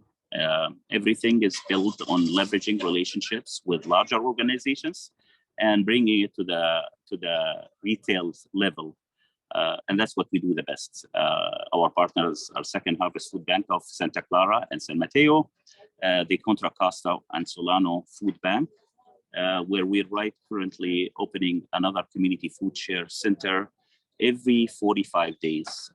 Everything is built on leveraging relationships with larger organizations and bringing it to the retail level. And that's what we do the best. Our partners are Second Harvest Food Bank of Santa Clara and San Mateo, the Contra Costa and Solano Food Bank, where we're currently opening another community food share center every 45 days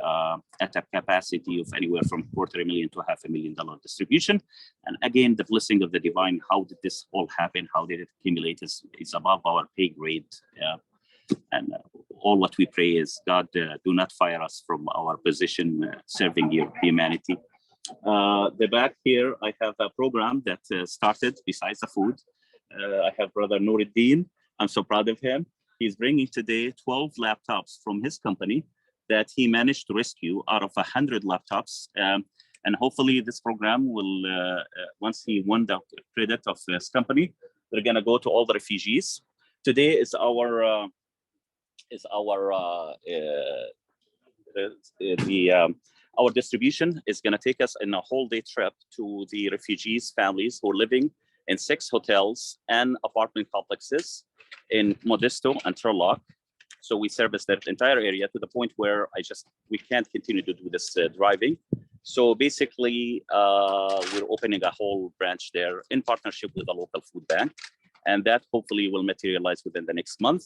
at a capacity of anywhere from $250,000 to $500,000 distribution. And again, the blessing of the divine, how did this all happen? How did it accumulate? Is above our pay grade. And all what we pray is, God, do not fire us from our position serving your humanity. The back here, I have a program that started besides the food. I have brother Nuruddin. I'm so proud of him. He's bringing today 12 laptops from his company that he managed to rescue out of 100 laptops. And hopefully this program will, once he won the credit of his company, they're gonna go to all the refugees. Today is our our distribution is going to take us in a whole day trip to the refugees families who are living in 6 hotels and apartment complexes in Modesto and Turlock. So we service that entire area to the point where we can't continue to do this driving. So basically, we're opening a whole branch there in partnership with the local food bank, and that hopefully will materialize within the next month.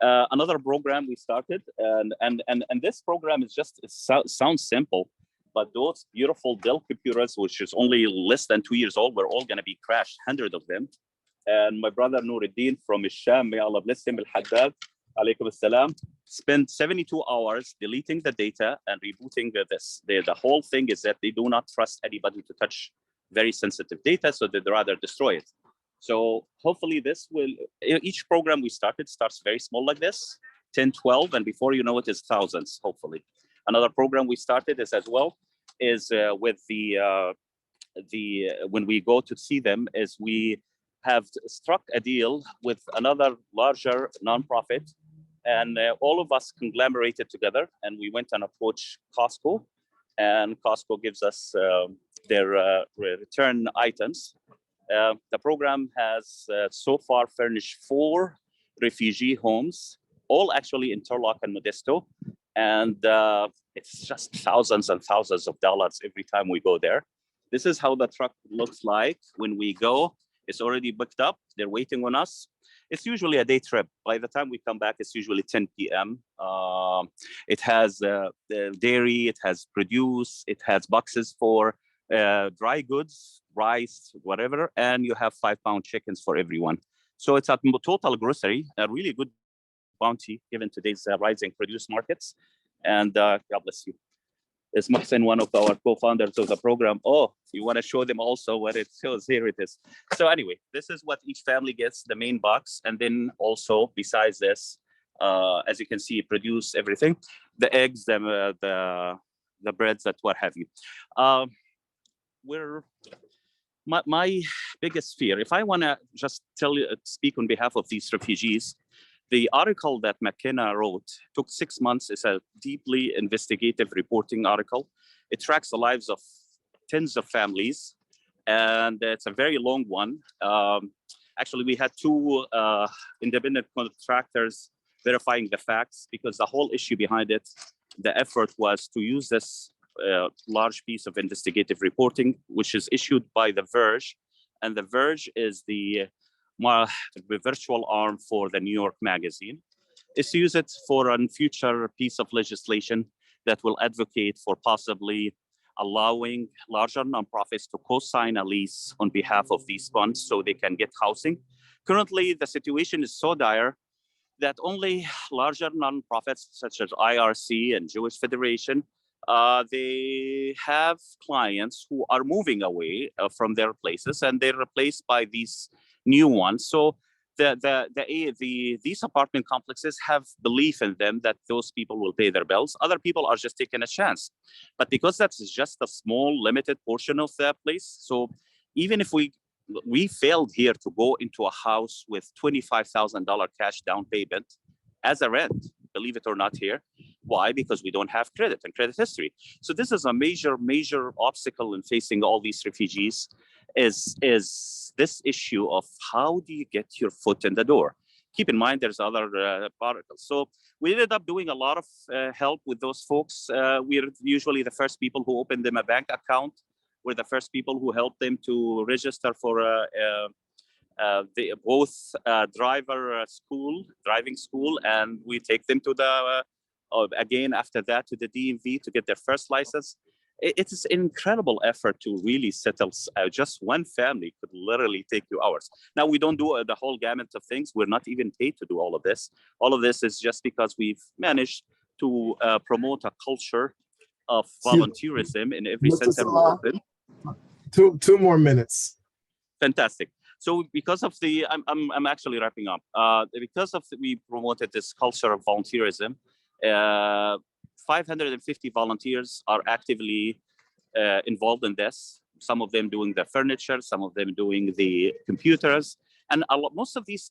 Another program we started, and this program is just, sounds simple, but those beautiful Dell computers, which is only less than 2 years old, were all going to be crashed, 100 of them. And my brother Nuruddin from Isham, may Allah bless him, Al-Haddad, alaykum as-salam, spent 72 hours deleting the data and rebooting this. The whole thing is that they do not trust anybody to touch very sensitive data, so they'd rather destroy it. So hopefully this will, each program we started starts very small like this, 10, 12, and before you know it is thousands, hopefully. Another program we started is with when we go to see them, is we have struck a deal with another larger nonprofit, and all of us conglomerated together, and we went and approached Costco, and Costco gives us their return items. The program has so far furnished 4 refugee homes, all actually in Turlock and Modesto. And it's just thousands and thousands of dollars every time we go there. This is how the truck looks like when we go. It's already booked up. They're waiting on us. It's usually a day trip. By the time we come back, it's usually 10 p.m. It has dairy, it has produce, it has boxes for dry goods, rice, whatever, and you have 5-pound chickens for everyone. So it's a total grocery, a really good bounty given today's rising produce markets. And God bless you. Is Mohsen one of our co-founders of the program? Oh, you want to show them also what it shows? Here it is. So anyway, this is what each family gets, the main box. And then also besides this, as you can see, produce everything, the eggs, the breads, that what have you. My biggest fear, if I want to just speak on behalf of these refugees, the article that Mckenna wrote took 6 months. It's a deeply investigative reporting article. It tracks the lives of tens of families, and it's a very long one. Actually, we had 2 independent contractors verifying the facts, because the whole issue behind it, the effort was to use this large piece of investigative reporting, which is issued by The Verge. And The Verge is the virtual arm for the New York Magazine, is to use it for a future piece of legislation that will advocate for possibly allowing larger nonprofits to co-sign a lease on behalf of these funds so they can get housing. Currently, the situation is so dire that only larger nonprofits such as IRC and Jewish Federation, they have clients who are moving away from their places, and they're replaced by these new ones. So these apartment complexes have belief in them that those people will pay their bills. Other people are just taking a chance. But because that's just a small, limited portion of that place, so even if we failed here to go into a house with $25,000 cash down payment as a rent, believe it or not here. Why? Because we don't have credit and credit history. So this is a major, major obstacle in facing all these refugees, is this issue of how do you get your foot in the door? Keep in mind, there's other articles. So we ended up doing a lot of help with those folks. We're usually the first people who open them a bank account. We're the first people who help them to register for both driving school, and we take them to the, again, after that to the DMV to get their first license. It is an incredible effort to really settle. Just one family could literally take you hours. Now, we don't do the whole gamut of things. We're not even paid to do all of this. All of this is just because we've managed to promote a culture of volunteerism in every center we open. 2 more minutes. Fantastic. So because of the, I'm actually wrapping up. Because of we promoted this culture of volunteerism, 550 volunteers are actively involved in this. Some of them doing the furniture, some of them doing the computers, and most of these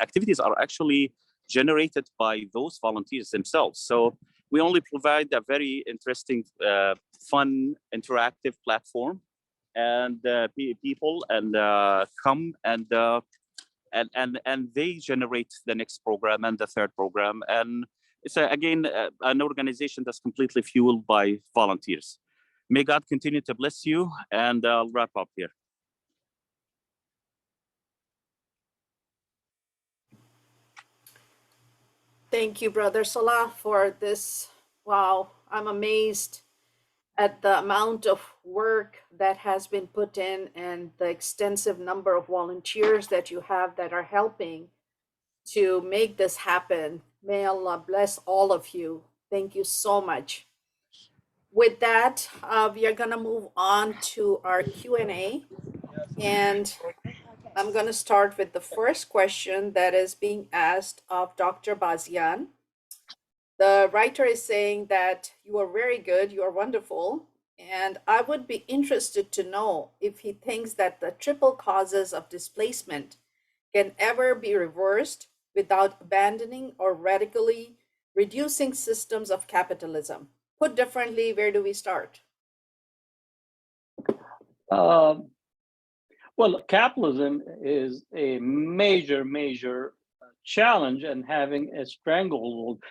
activities are actually generated by those volunteers themselves. So we only provide a very interesting, fun, interactive platform, and people come and they generate the next program and the third program, and it's again an organization that's completely fueled by volunteers. May God continue to bless you, and I'll wrap up here. Thank you, Brother Salah, for this. Wow, I'm amazed at the amount of work that has been put in and the extensive number of volunteers that you have that are helping to make this happen. May Allah bless all of you. Thank you so much. With that, we are going to move on to our Q&A. And I'm going to start with the first question that is being asked of Dr. Bazian. The writer is saying that you are very good, you are wonderful, and I would be interested to know if he thinks that the triple causes of displacement can ever be reversed without abandoning or radically reducing systems of capitalism. Put differently, where do we start? Well, capitalism is a major challenge, and having a stranglehold.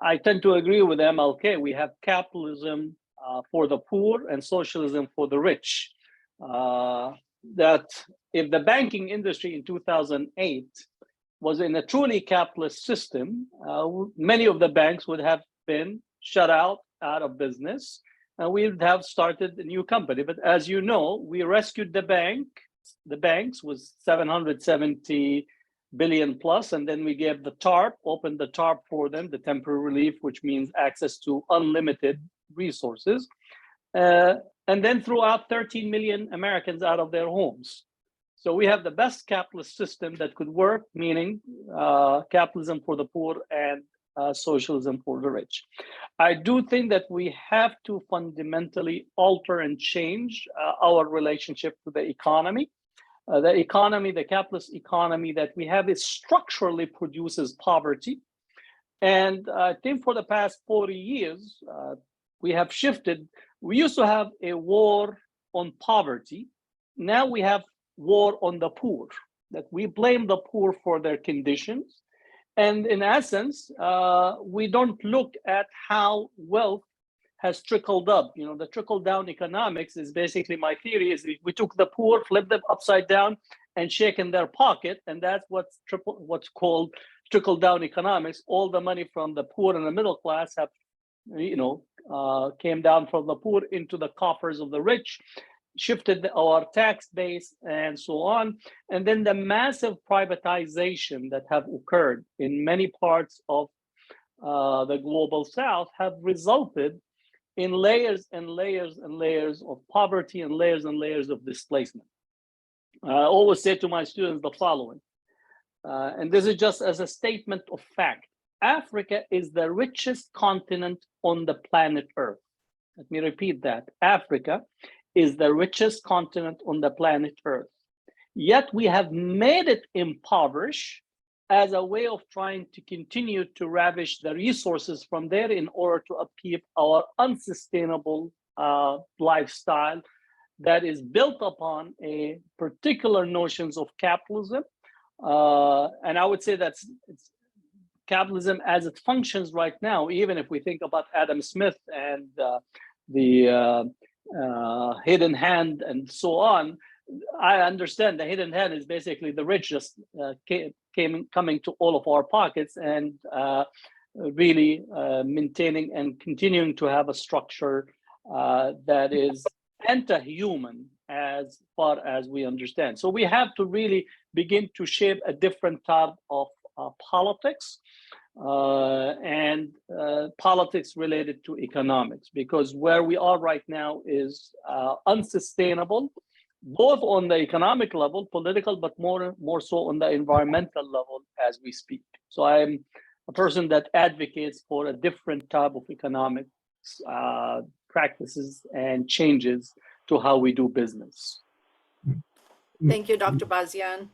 I tend to agree with MLK. We have capitalism for the poor and socialism for the rich. That if the banking industry in 2008 was in a truly capitalist system, many of the banks would have been shut out of business, and we would have started a new company. But as you know, we rescued the banks was 770 billion plus, and then we gave the TARP, opened the TARP for them, the temporary relief, which means access to unlimited resources, and then threw out 13 million Americans out of their homes. So we have the best capitalist system that could work, meaning capitalism for the poor and socialism for the rich. I do think that we have to fundamentally alter and change our relationship to the economy. The capitalist economy that we have is structurally produces poverty. And I think for the past 40 years, we have shifted. We used to have a war on poverty. Now we have war on the poor, that we blame the poor for their conditions. And in essence, we don't look at how wealth has trickled up. You know, the trickle-down economics is basically, my theory is we took the poor, flipped them upside down, and shaken their pocket, and that's what's called trickle-down economics. All the money from the poor and the middle class have, came down from the poor into the coffers of the rich, shifted our tax base, and so on. And then the massive privatization that have occurred in many parts of the global South have resulted in layers and layers and layers of poverty and layers of displacement. I always say to my students the following, and this is just as a statement of fact: Africa is the richest continent on the planet Earth. Let me repeat that. Africa is the richest continent on the planet Earth. Yet we have made it impoverished as a way of trying to continue to ravish the resources from there in order to upkeep our unsustainable lifestyle that is built upon a particular notions of capitalism. And I would say it's capitalism as it functions right now, even if we think about Adam Smith and the hidden hand and so on. I understand the hidden hand is basically the richest coming to all of our pockets and really maintaining and continuing to have a structure that is anti-human as far as we understand. So we have to really begin to shape a different type of politics and politics related to economics, because where we are right now is unsustainable. both on the economic level, political, but more so on the environmental level as we speak. So I'm a person that advocates for a different type of economic practices and changes to how we do business. Thank you, Dr. Bazian.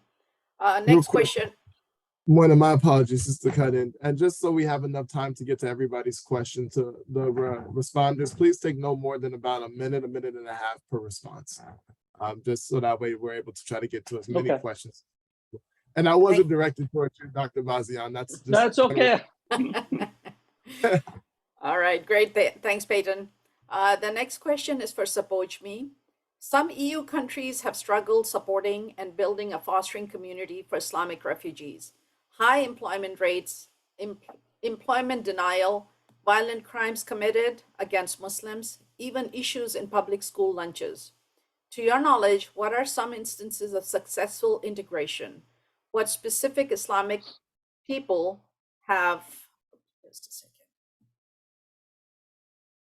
Real Next quick, question. one of my apologies is to cut in. And just so we have enough time to get to everybody's question to the responders, please take no more than about a minute and a half per response. Just so that way we're able to try to get to as many questions. And I wasn't directed towards you, Dr. Bazian. That's okay. All right, great. Thanks, Peyton. The next question is for Spojmie. Some EU countries have struggled supporting and building a fostering community for Islamic refugees. High employment rates, employment denial, violent crimes committed against Muslims, even issues in public school lunches. To your knowledge, what are some instances of successful integration? What specific Islamic people have, just a second.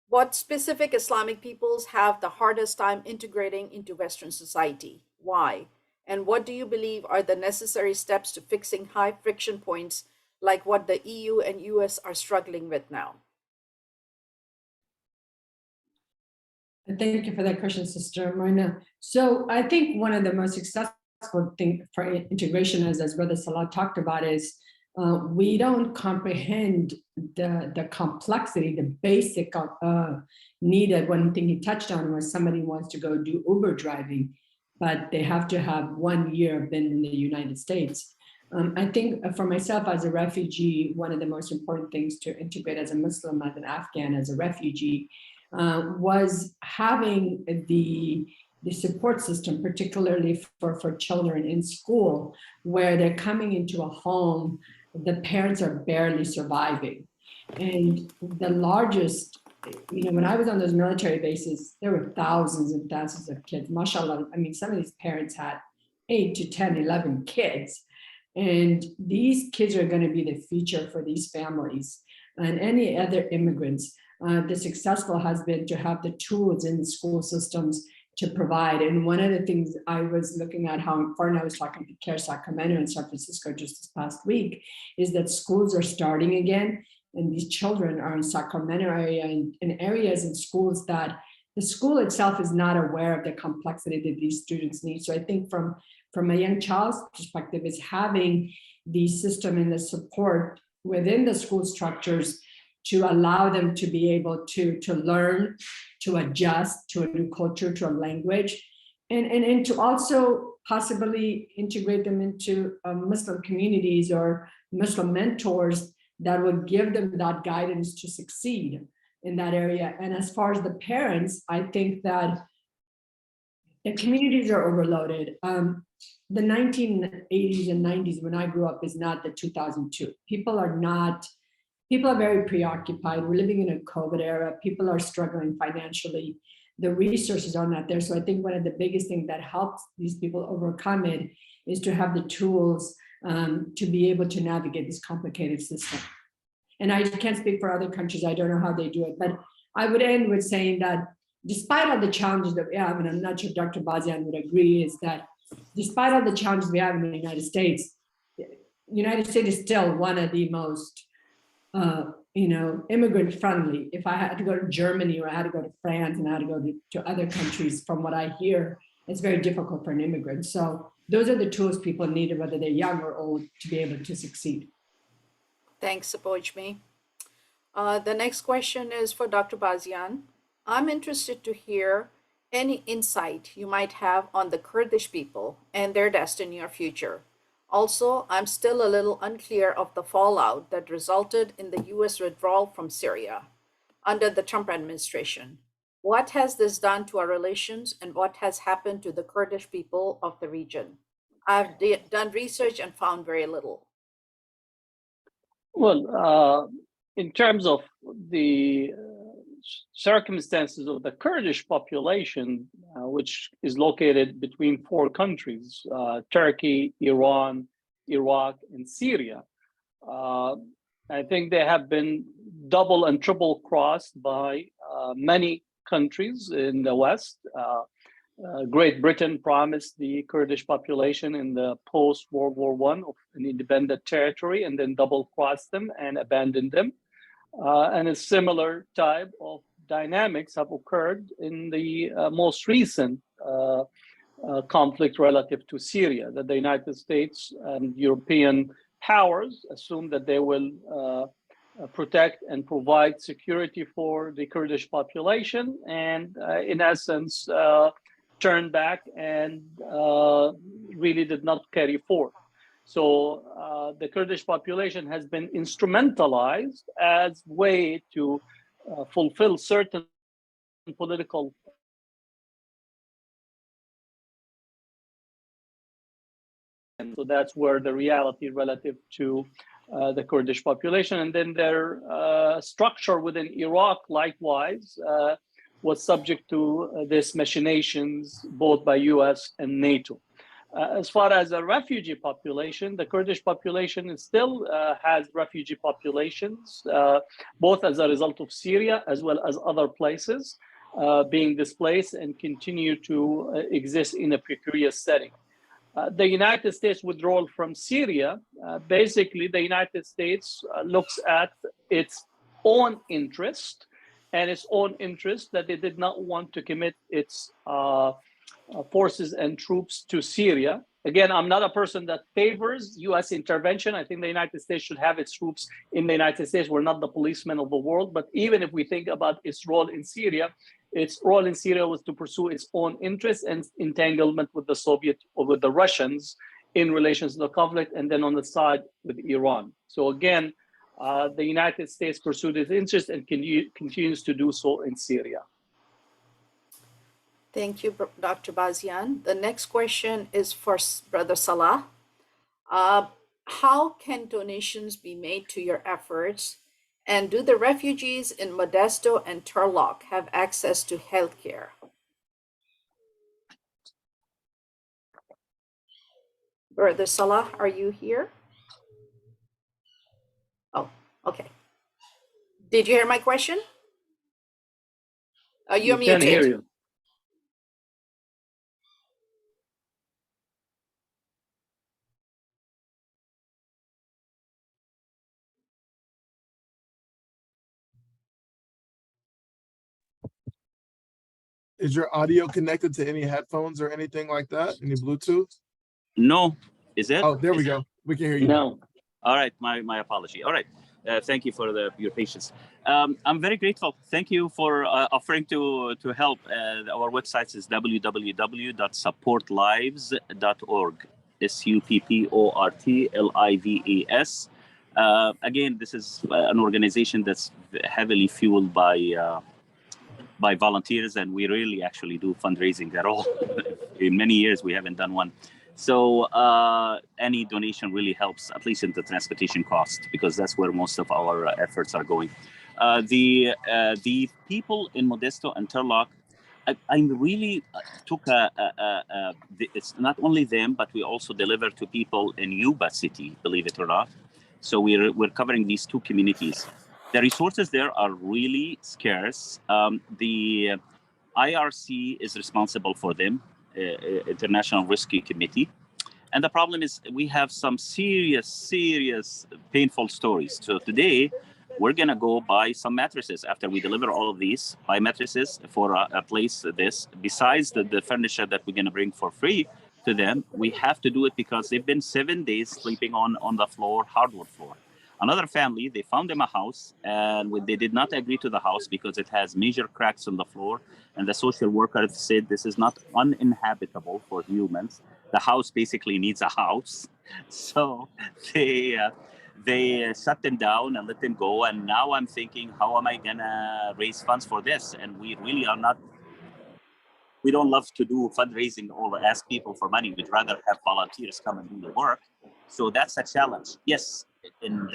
What specific Islamic peoples have the hardest time integrating into Western society? Why? And what do you believe are the necessary steps to fixing high friction points like what the EU and US are struggling with now? Thank you for that question, Sister Marina. So I think one of the most successful things for integration, as Brother Salah talked about, is we don't comprehend the complexity, the basic needed. One thing he touched on was somebody wants to go do Uber driving, but they have to have 1 year been in the United States. I think for myself as a refugee, one of the most important things to integrate as a Muslim, as an Afghan, as a refugee, was having the support system, particularly for children in school, where they're coming into a home, the parents are barely surviving. And the largest, when I was on those military bases, there were thousands and thousands of kids. MashaAllah, I mean, some of these parents had 8 to 10, 11 kids. And these kids are going to be the future for these families and any other immigrants. The successful has been to have the tools in the school systems to provide. And one of the things I was looking at how important, I was talking to CARE Sacramento in San Francisco just this past week, is that schools are starting again. And these children are in Sacramento area and in areas in schools that the school itself is not aware of the complexity that these students need. So I think from a young child's perspective is having the system and the support within the school structures to allow them to be able to learn, to adjust to a new culture, to a language, and to also possibly integrate them into Muslim communities or Muslim mentors that would give them that guidance to succeed in that area. And as far as the parents, I think that the communities are overloaded. The 1980s and 90s when I grew up is not the 2002. People are very preoccupied. We're living in a COVID era. People are struggling financially. The resources are not there. So I think one of the biggest things that helps these people overcome it is to have the tools to be able to navigate this complicated system. And I can't speak for other countries. I don't know how they do it. But I would end with saying that despite all the challenges that we have, and I'm not sure Dr. Bazian would agree, is that despite all the challenges we have in the United States is still one of the most immigrant friendly. If I had to go to Germany or I had to go to France and I had to go to other countries, from what I hear, it's very difficult for an immigrant. So those are the tools people need, whether they're young or old, to be able to succeed. Thanks, Spojmie. The next question is for Dr. Bazian. I'm interested to hear any insight you might have on the Kurdish people and their destiny or future. Also, I'm still a little unclear of the fallout that resulted in the US withdrawal from Syria under the Trump administration. What has this done to our relations and what has happened to the Kurdish people of the region? I've done research and found very little. Well, in terms of the circumstances of the Kurdish population, which is located between 4 countries, Turkey, Iran, Iraq, and Syria. I think they have been double and triple crossed by many countries in the West. Great Britain promised the Kurdish population in the post-World War I of an independent territory and then double-crossed them and abandoned them. And a similar type of dynamics have occurred in the most recent conflict relative to Syria, that the United States and European powers assume that they will protect and provide security for the Kurdish population, and in essence, turned back and really did not carry forth. So the Kurdish population has been instrumentalized as way to fulfill certain political and so that's where the reality relative to the Kurdish population, and then their structure within Iraq likewise was subject to these machinations both by US and NATO. As far as a refugee population, the Kurdish population still has refugee populations, both as a result of Syria as well as other places being displaced and continue to exist in a precarious setting. The United States withdrawal from Syria, basically the United States looks at its own interest and its own interest that they did not want to commit its forces and troops to Syria. Again, I'm not a person that favors US intervention. I think the United States should have its troops in the United States. We're not the policemen of the world, but even if we think about its role in Syria was to pursue its own interests and entanglement with the Soviet or with the Russians in relation to the conflict, and then on the side with Iran. So again, the United States pursued its interest and continues to do so in Syria. Thank you, Dr. Bazian. The next question is for Brother Salah. How can donations be made to your efforts? And do the refugees in Modesto and Turlock have access to healthcare? Brother Salah, are you here? Oh, okay. Did you hear my question? You're muted. Can't hear you. Is your audio connected to any headphones or anything like that? Any Bluetooth? No, is it? Oh, there we go. We can hear you. No. All right, my apology. All right, thank you for your patience. I'm very grateful. Thank you for offering to help. Our website is www.supportlives.org. SUPPORTLIVES. Again, this is an organization that's heavily fueled by volunteers, and we really actually do fundraising at all. In many years, we haven't done one. So any donation really helps, at least in the transportation cost, because that's where most of our efforts are going. The people in Modesto and Turlock, I really took it's not only them, but we also deliver to people in Yuba City, believe it or not. So we're covering these two communities. The resources there are really scarce. The IRC is responsible for them, International Rescue Committee. And the problem is we have some serious, painful stories. So today, we're going to go buy some mattresses after we deliver all of these, buy mattresses for a place this. Besides the furniture that we're going to bring for free to them, we have to do it because they've been 7 days sleeping on the floor, hardwood floor. Another family, they found them a house, and they did not agree to the house because it has major cracks on the floor. And the social worker said this is not uninhabitable for humans. The house basically needs a house. So they shut them down and let them go. And now I'm thinking, how am I gonna raise funds for this? And we really are not. We don't love to do fundraising or ask people for money. We'd rather have volunteers come and do the work. So that's a challenge. Yes, in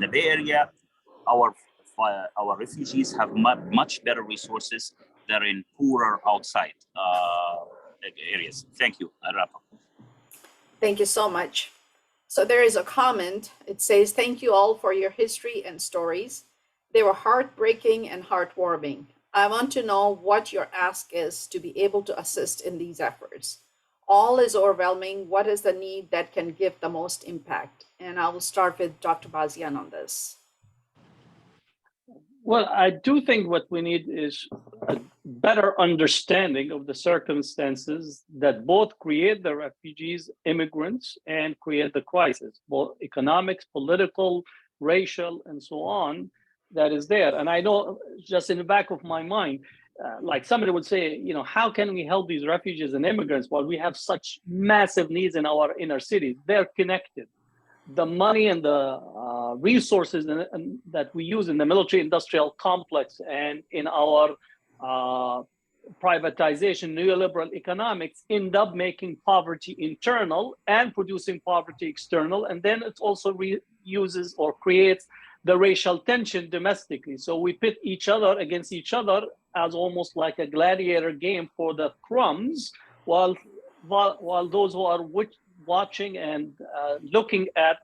the Bay Area, our refugees have much better resources than in poorer outside areas. Thank you. I wrap up. Thank you so much. So there is a comment. It says, "Thank you all for your history and stories. They were heartbreaking and heartwarming. I want to know what your ask is to be able to assist in these efforts. All is overwhelming. What is the need that can give the most impact? And I will start with Dr. Bazian on this. Well, I do think what we need is a better understanding of the circumstances that both create the refugees, immigrants, and create the crisis, both economics, political, racial, and so on, that is there. And I know just in the back of my mind, like somebody would say, you know, how can we help these refugees and immigrants while we have such massive needs in our inner cities? They're connected. The money and the resources that we use in the military industrial complex and in our privatization, neoliberal economics end up making poverty internal and producing poverty external. And then it also reuses or creates the racial tension domestically. So we pit each other against each other as almost like a gladiator game for the crumbs, while those who are watching and looking at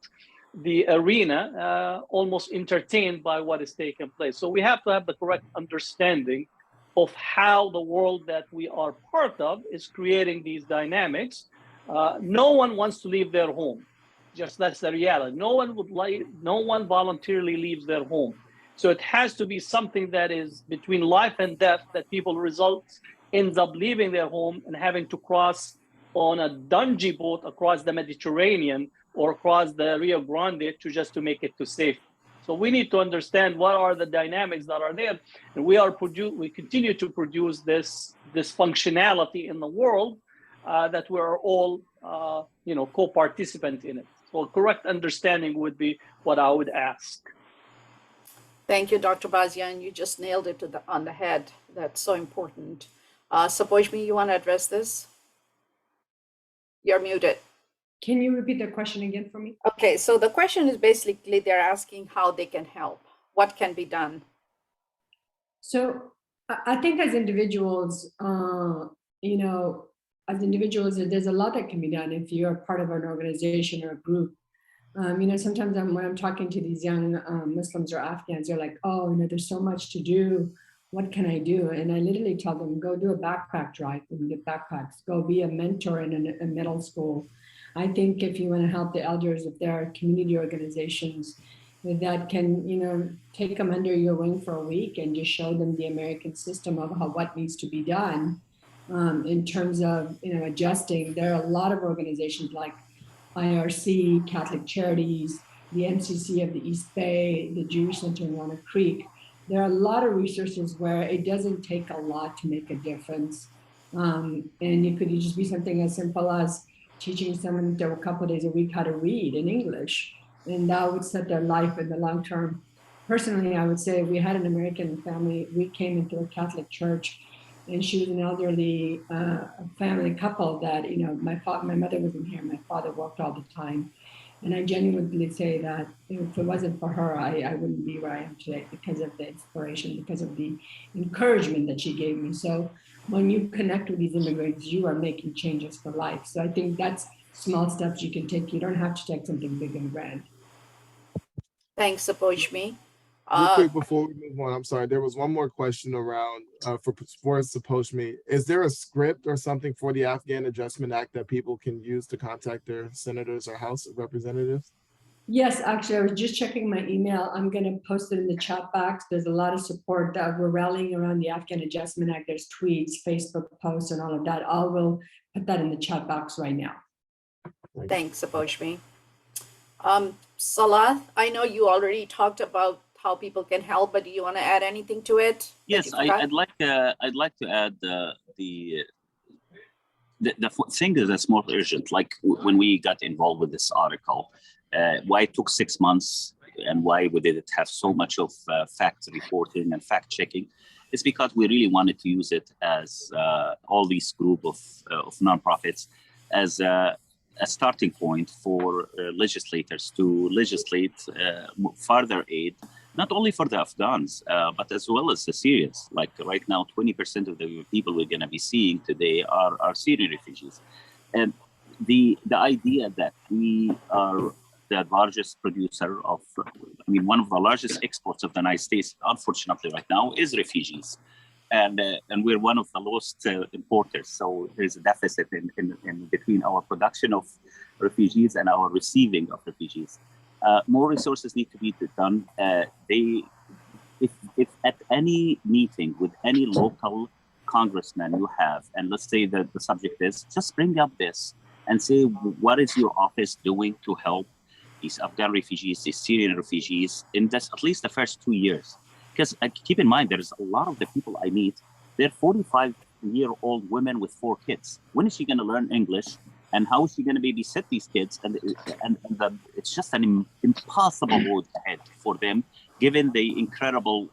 the arena almost entertained by what is taking place. So we have to have the correct understanding of how the world that we are part of is creating these dynamics. No one wants to leave their home. Just that's the reality. No one voluntarily leaves their home. So it has to be something that is between life and death that people ends up leaving their home and having to cross on a dungy boat across the Mediterranean or across the Rio Grande to make it to safety. So we need to understand what are the dynamics that are there, and we continue to produce this functionality in the world that we're all co-participant in it. So correct understanding would be what I would ask. Thank you, Dr. Bazian. You just nailed it on the head. That's so important. Spojmie, you want to address this? You're muted. Can you repeat the question again for me? Okay, so the question is basically they're asking how they can help. What can be done? So I think as individuals, there's a lot that can be done if you're part of an organization or a group. Sometimes when I'm talking to these young Muslims or Afghans, they're like, oh, there's so much to do. What can I do? And I literally tell them, go do a backpack drive and get backpacks. Go be a mentor in a middle school. I think if you want to help the elders, if there are community organizations that can, take them under your wing for a week and just show them the American system of what needs to be done in terms of, adjusting. There are a lot of organizations like IRC, Catholic Charities, the MCC of the East Bay, the Jewish Center in Walnut Creek. There are a lot of resources where it doesn't take a lot to make a difference. And it could just be something as simple as teaching someone a couple of days a week how to read in English. And that would set their life in the long term. Personally, I would say we had an American family. We came into a Catholic church, and she was an elderly family couple that, my mother wasn't here. My father worked all the time. And I genuinely say that if it wasn't for her, I wouldn't be where I am today because of the inspiration, because of the encouragement that she gave me. So when you connect with these immigrants, you are making changes for life. So I think that's small steps you can take. You don't have to take something big and grand. Thanks, Spojmie. Real quick before we move on, I'm sorry, there was one more question around for Spojmie. Is there a script or something for the Afghan Adjustment Act that people can use to contact their senators or House of Representatives? Yes, actually, I was just checking my email. I'm going to post it in the chat box. There's a lot of support that we're rallying around the Afghan Adjustment Act. There's tweets, Facebook posts, and all of that. I will put that in the chat box right now. Thanks, Spojmie. Salah, I know you already talked about how people can help, but do you want to add anything to it? Yes, I'd like to add the thing that's more urgent. Like when we got involved with this article, why it took 6 months and why we didn't have so much of fact reporting and fact checking, is because we really wanted to use it as all these group of nonprofits as a starting point for legislators to legislate further aid, not only for the Afghans, but as well as the Syrians. Like right now, 20% of the people we're going to be seeing today are Syrian refugees. And the idea that we are the largest producer of, one of the largest exports of the United States, unfortunately right now, is refugees. and we're one of the lowest importers. So there's a deficit in between our production of refugees and our receiving of refugees. More resources need to be done. If at any meeting with any local congressman you have, and let's say that the subject is, just bring up this and say, what is your office doing to help these Afghan refugees, these Syrian refugees in this, at least the first 2 years? Because keep in mind, there's a lot of the people I meet, they're 45-year-old women with 4 kids. When is she going to learn English? And how is she going to babysit these kids? And it's just an impossible road ahead for them, given the incredible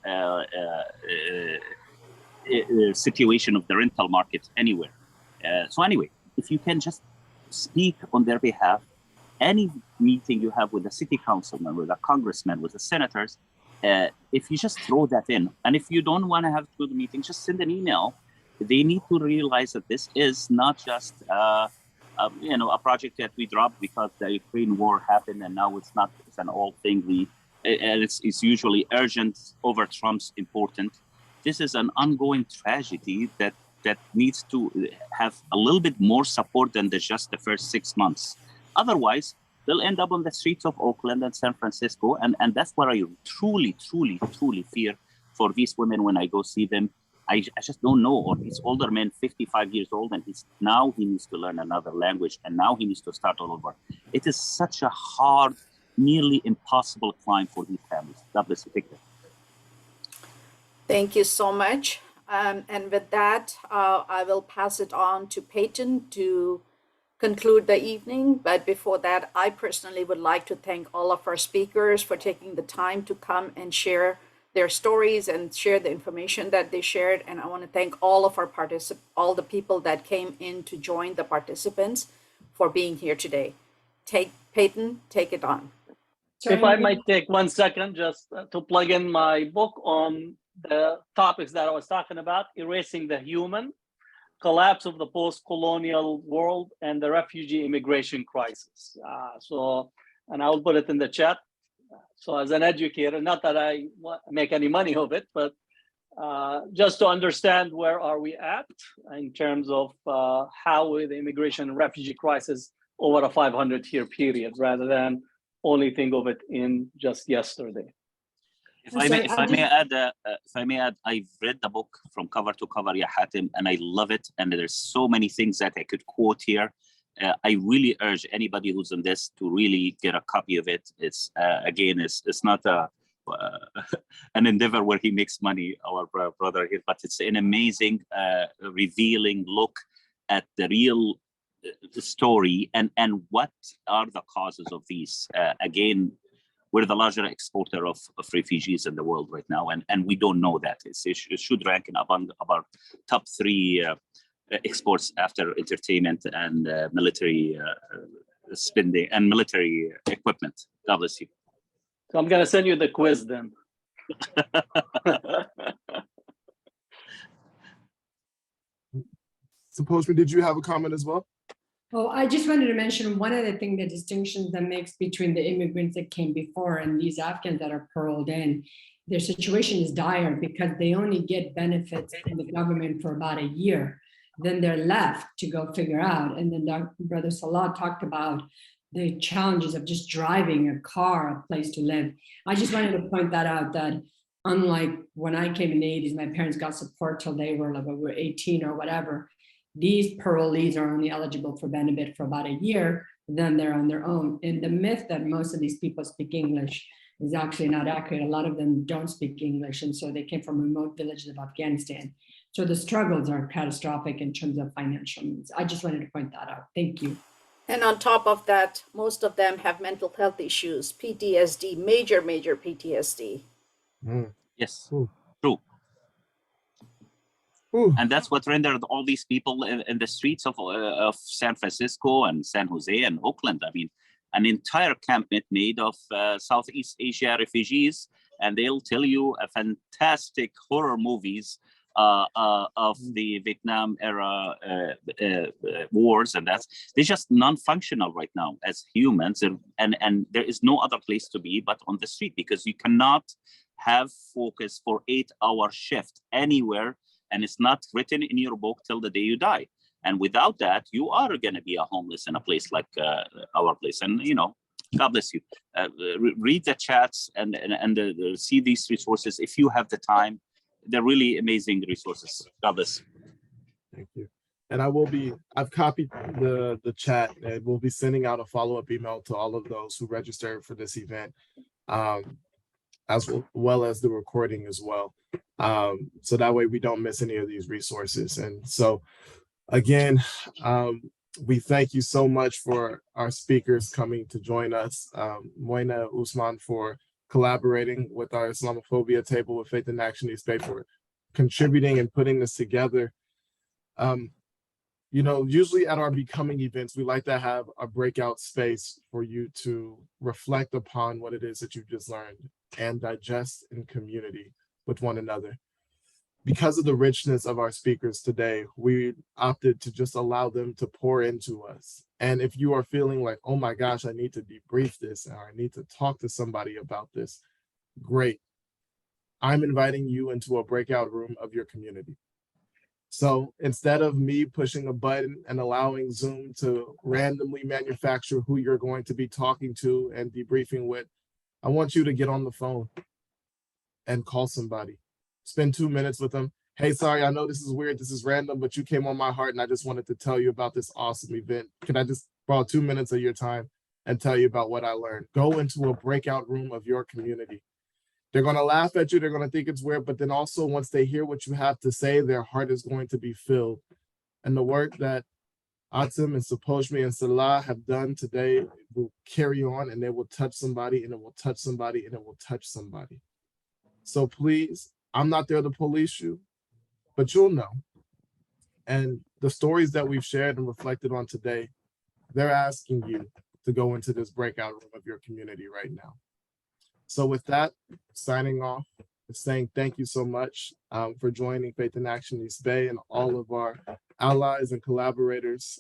situation of the rental market anywhere. So anyway, if you can just speak on their behalf, any meeting you have with a city councilman, with a congressman, with the senators, if you just throw that in, and if you don't want to have to do the meeting, just send an email. They need to realize that this is not just a project that we dropped because the Ukraine war happened, and now it's not. It's an old thing. And it's usually urgent over Trump's important. This is an ongoing tragedy that needs to have a little bit more support than just the first 6 months. Otherwise, they'll end up on the streets of Oakland and San Francisco, and that's what I truly fear for these women when I go see them. I just don't know. Or these older men, 55 years old, and he needs to learn another language, and now he needs to start all over. It is such a hard, nearly impossible climb for these families. God bless you. Take care. Thank you so much. And with that, I will pass it on to Peyton to conclude the evening. But before that, I personally would like to thank all of our speakers for taking the time to come and share their stories and share the information that they shared. And I want to thank all of our all the people that came in to join the participants for being here today. Peyton, take it on. If I might take 1 second just to plug in my book on the topics that I was talking about: Erasing the Human, Collapse of the Post-Colonial World, and the Refugee Immigration Crisis. And I will put it in the chat. So as an educator, not that I make any money of it, but just to understand where are we at in terms of how the immigration and refugee crisis over a 500-year period, rather than only think of it in just yesterday. If I may add, I've read the book from cover to cover, Hatem, and I love it. And there's so many things that I could quote here. I really urge anybody who's in this to really get a copy of it. It's it's not an endeavor where he makes money, our brother here, but it's an amazing, revealing look at the real story and what are the causes of these. We're the larger exporter of refugees in the world right now, and we don't know that. It should rank in among our top 3 exports after entertainment and military spending and military equipment. God bless you. So I'm going to send you the quiz then. Spojmie, did you have a comment as well? Oh, I just wanted to mention one other thing, the distinction that makes between the immigrants that came before and these Afghans that are paroled in. Their situation is dire because they only get benefits from the government for about a year. Then they're left to go figure out. And then Brother Salah talked about the challenges of just driving a car, a place to live. I just wanted to point that out, that unlike when I came in the 80s, my parents got support till they were 18 or whatever. These parolees are only eligible for benefit for about a year, then they're on their own. And the myth that most of these people speak English is actually not accurate. A lot of them don't speak English, and so they came from remote villages of Afghanistan. So the struggles are catastrophic in terms of financial needs. I just wanted to point that out. Thank you. And on top of that, most of them have mental health issues, PTSD, major PTSD. Yes, Ooh. true. Ooh. And that's what rendered all these people in the streets of San Francisco and San Jose and Oakland. I mean, an entire camp made of Southeast Asia refugees, and they'll tell you a fantastic horror movies of the Vietnam era wars, and they're just non-functional right now as humans, and there is no other place to be but on the street, because you cannot have focus for 8-hour shift anywhere and it's not written in your book till the day you die. And without that, you are going to be a homeless in a place like our place. And, you know, God bless you. Read the chats and see these resources if you have the time. They're really amazing resources. God bless. Thank you. And I've copied the chat, and we'll be sending out a follow-up email to all of those who registered for this event, as well as the recording as well. So that way we don't miss any of these resources. And so again, we thank you so much for our speakers coming to join us. Moina Usman for collaborating with our Islamophobia table with Faith in Action East Bay, for contributing and putting this together. You know, usually at our Becoming events, we like to have a breakout space for you to reflect upon what it is that you've just learned and digest in community with one another. Because of the richness of our speakers today, we opted to just allow them to pour into us. And if you are feeling like, oh my gosh, I need to debrief this, or I need to talk to somebody about this, great. I'm inviting you into a breakout room of your community. So instead of me pushing a button and allowing Zoom to randomly manufacture who you're going to be talking to and debriefing with, I want you to get on the phone and call somebody. Spend 2 minutes with them. Hey, sorry, I know this is weird, this is random, but you came on my heart and I just wanted to tell you about this awesome event. Can I just borrow 2 minutes of your time and tell you about what I learned? Go into a breakout room of your community. They're going to laugh at you. They're going to think it's weird. But then also, once they hear what you have to say, their heart is going to be filled. And the work that Hatem and Spojmie and Salah have done today will carry on, and they will touch somebody, and it will touch somebody, and it will touch somebody. So please, I'm not there to police you, but you'll know. And the stories that we've shared and reflected on today, they're asking you to go into this breakout room of your community right now. So with that, signing off, saying thank you so much for joining Faith in Action East Bay and all of our allies and collaborators.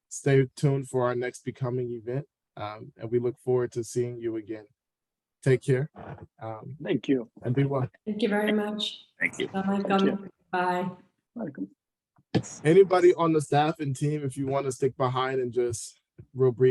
Stay tuned for our next Becoming event, and we look forward to seeing you again. Take care. Thank you. And be well. Thank you very much. Thank you. Assalamualaikum. Bye. Welcome. Anybody on the staff and team, if you want to stick behind and just real brief